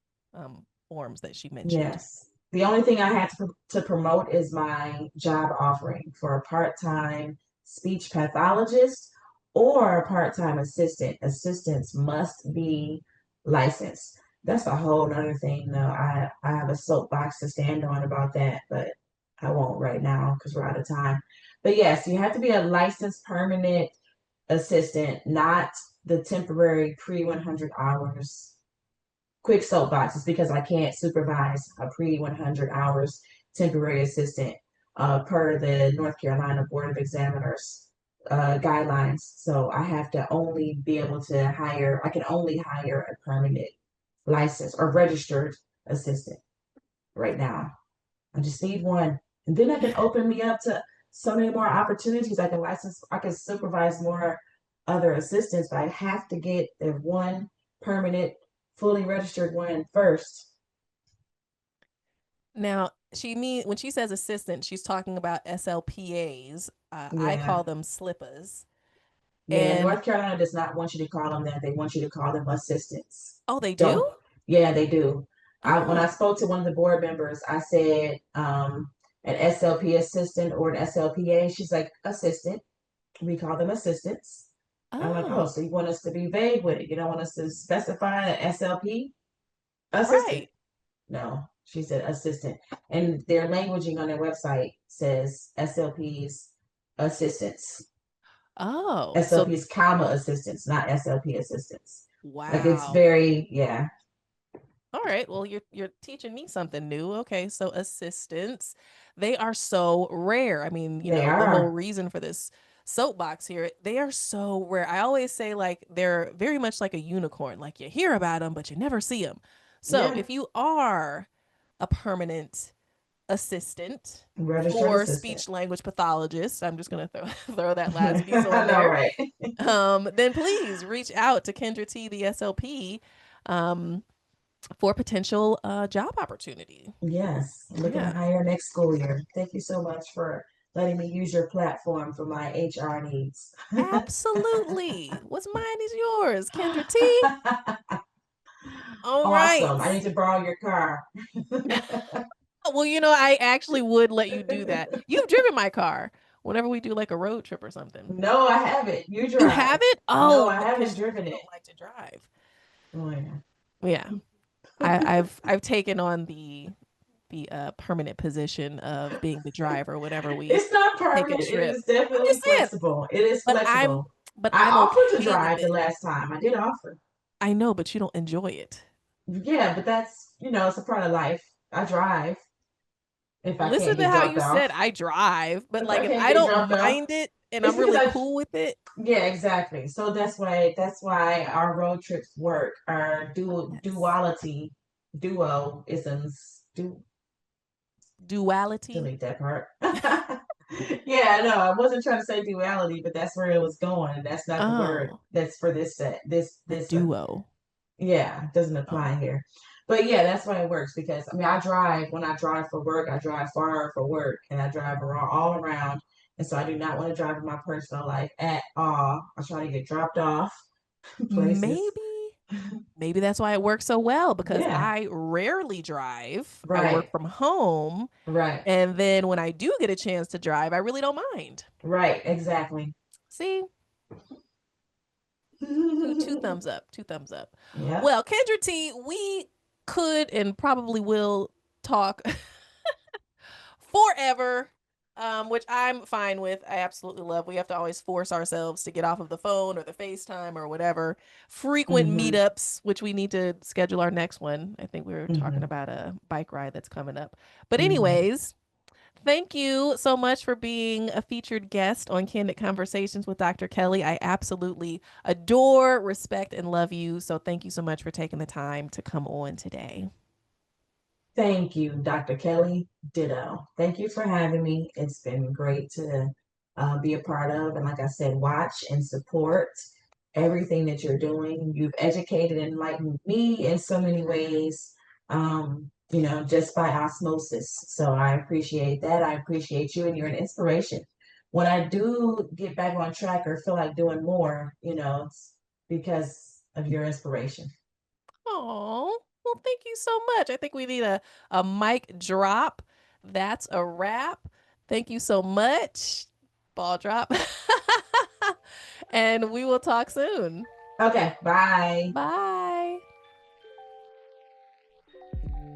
forms that she mentioned. Yes. The only thing I had to promote is my job offering for a part-time speech pathologist or a part-time assistant. Assistants must be licensed. That's a whole other thing, though. I have a soapbox to stand on about that, but I won't right now because we're out of time. But yes, you have to be a licensed permanent assistant, not the temporary pre-100 hours quick soapboxes because I can't supervise a pre-100 hours temporary assistant per the North Carolina Board of Examiners guidelines. So I have to only be able to hire, I can only hire a permanent licensed or registered assistant right now. I just need one. And then I can open me up to so many more opportunities. I can license, I can supervise more other assistants, but I have to get the one permanent, fully registered one first. Now, when she says assistant, she's talking about SLPAs. I Yeah. call them slippers. Yeah. And North Carolina does not want you to call them that. They want you to call them assistants. oh, they do? Don't. Yeah, they do. When I Oh, spoke to one of the board members, I said an SLP assistant or an SLPA. She's like, assistant. We call them assistants. I'm like, oh, oh, so you want us to be vague with it? You don't want us to specify an SLP assistant? right. No, she said assistant. And their languaging on their website says SLPs assistants. Oh, so SLPs comma assistants, not SLP assistants. Like it's wow. very, yeah, All right. Well, you're teaching me something new. Okay, so assistants, they are so rare. I mean, they the whole are. reason for this soapbox here, they are so rare. I always say like they're very much like a unicorn. Like you hear about them, but you never see them. So Yeah, if you are a permanent assistant registered for assistant. speech language pathologists, I'm just gonna throw that last piece I on know, there. right? Then please reach out to Kendra T, the SLP. Um, for potential job opportunity. Yes, looking to Yeah, hire next school year. Thank you so much for letting me use your platform for my HR needs. absolutely. What's mine is yours, Kendra T. All right. Awesome. I need to borrow your car. Well, I actually would let you do that. You've driven my car whenever we do like a road trip or something. No, I haven't. You You drive. haven't? No, Oh, I haven't because driven you it. don't like to drive. Oh, yeah. Yeah, I've taken on the permanent position of being the driver whenever we It's not take a permanent. It trip. is I'm definitely just saying, flexible. It is but I'm flexible. but I I'm offered to okay with drive the it. last time. I did offer. I know, but you don't enjoy it. Yeah, but that's, it's a part of life. I drive if I Listen can't to get how dropped you said off. I drive, but If I like if can't I get don't dropped off. mind it and It's I'm because really I, cool with it. yeah, exactly. So that's why our road trips work. Our Yes. duoisms, Duality. delete that part. Yeah, no, I wasn't trying to say duality, but that's where it was going, and that's not the word Oh, that's for this set. a This duo. yeah, it doesn't Oh, apply here. But yeah, that's why it works because I mean I drive when I drive for work, I drive far for work and I drive around all around. And so I do not want to drive in my personal life at all. I try to get dropped off places. maybe, maybe that's why it works so well because Yeah, I rarely drive. I right, work from home. right, And then when I do get a chance to drive, I really don't mind. right, exactly. See, two thumbs up, two thumbs up. Yep. Well, Kendra T, we could and probably will talk forever, which I'm fine with. I absolutely love. We have to always force ourselves to get off of the phone or the FaceTime or whatever. Frequent Mm-hmm. meetups, which we need to schedule our next one. I think we were talking Mm-hmm. about a bike ride that's coming up. But Mm-hmm. anyways, thank you so much for being a featured guest on Kandid Konversations with Dr. Kelly. I absolutely adore, respect, and love you. So thank you so much for taking the time to come on today. Thank you, Dr. Kelly. Ditto. Thank you for having me. It's been great to be a part of. And like I said, watch and support everything that you're doing. You've educated and enlightened me in so many ways, just by osmosis. So I appreciate that. I appreciate you, and you're an inspiration. When I do get back on track or feel like doing more, it's because of your inspiration. Oh, well, thank you so much. I think we need a mic drop. That's a wrap. Thank you so much. Ball drop. And we will talk soon. Okay, bye. Bye.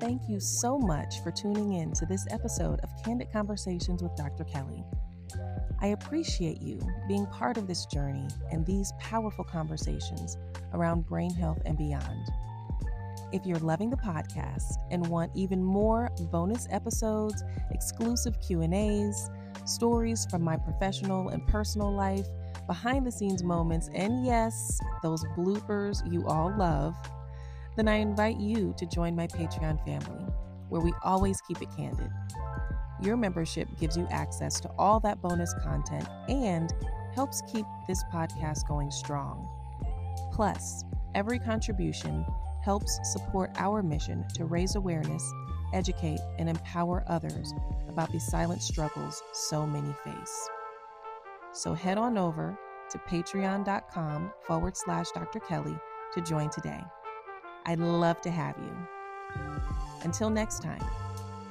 Thank you so much for tuning in to this episode of Kandid Conversations with Dr. Kelly. I appreciate you being part of this journey and these powerful conversations around brain health and beyond. If you're loving the podcast and want even more bonus episodes, exclusive Q&As, stories from my professional and personal life, behind the scenes moments, and yes, those bloopers you all love, then I invite you to join my Patreon family, where we always keep it candid. Your membership gives you access to all that bonus content and helps keep this podcast going strong. Plus, every contribution helps support our mission to raise awareness, educate, and empower others about the silent struggles so many face. So head on over to patreon.com/Dr. Kelly to join today. I'd love to have you. Until next time,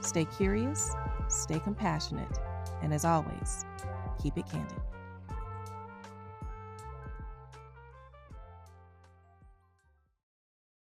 stay curious, stay compassionate, and as always, keep it candid.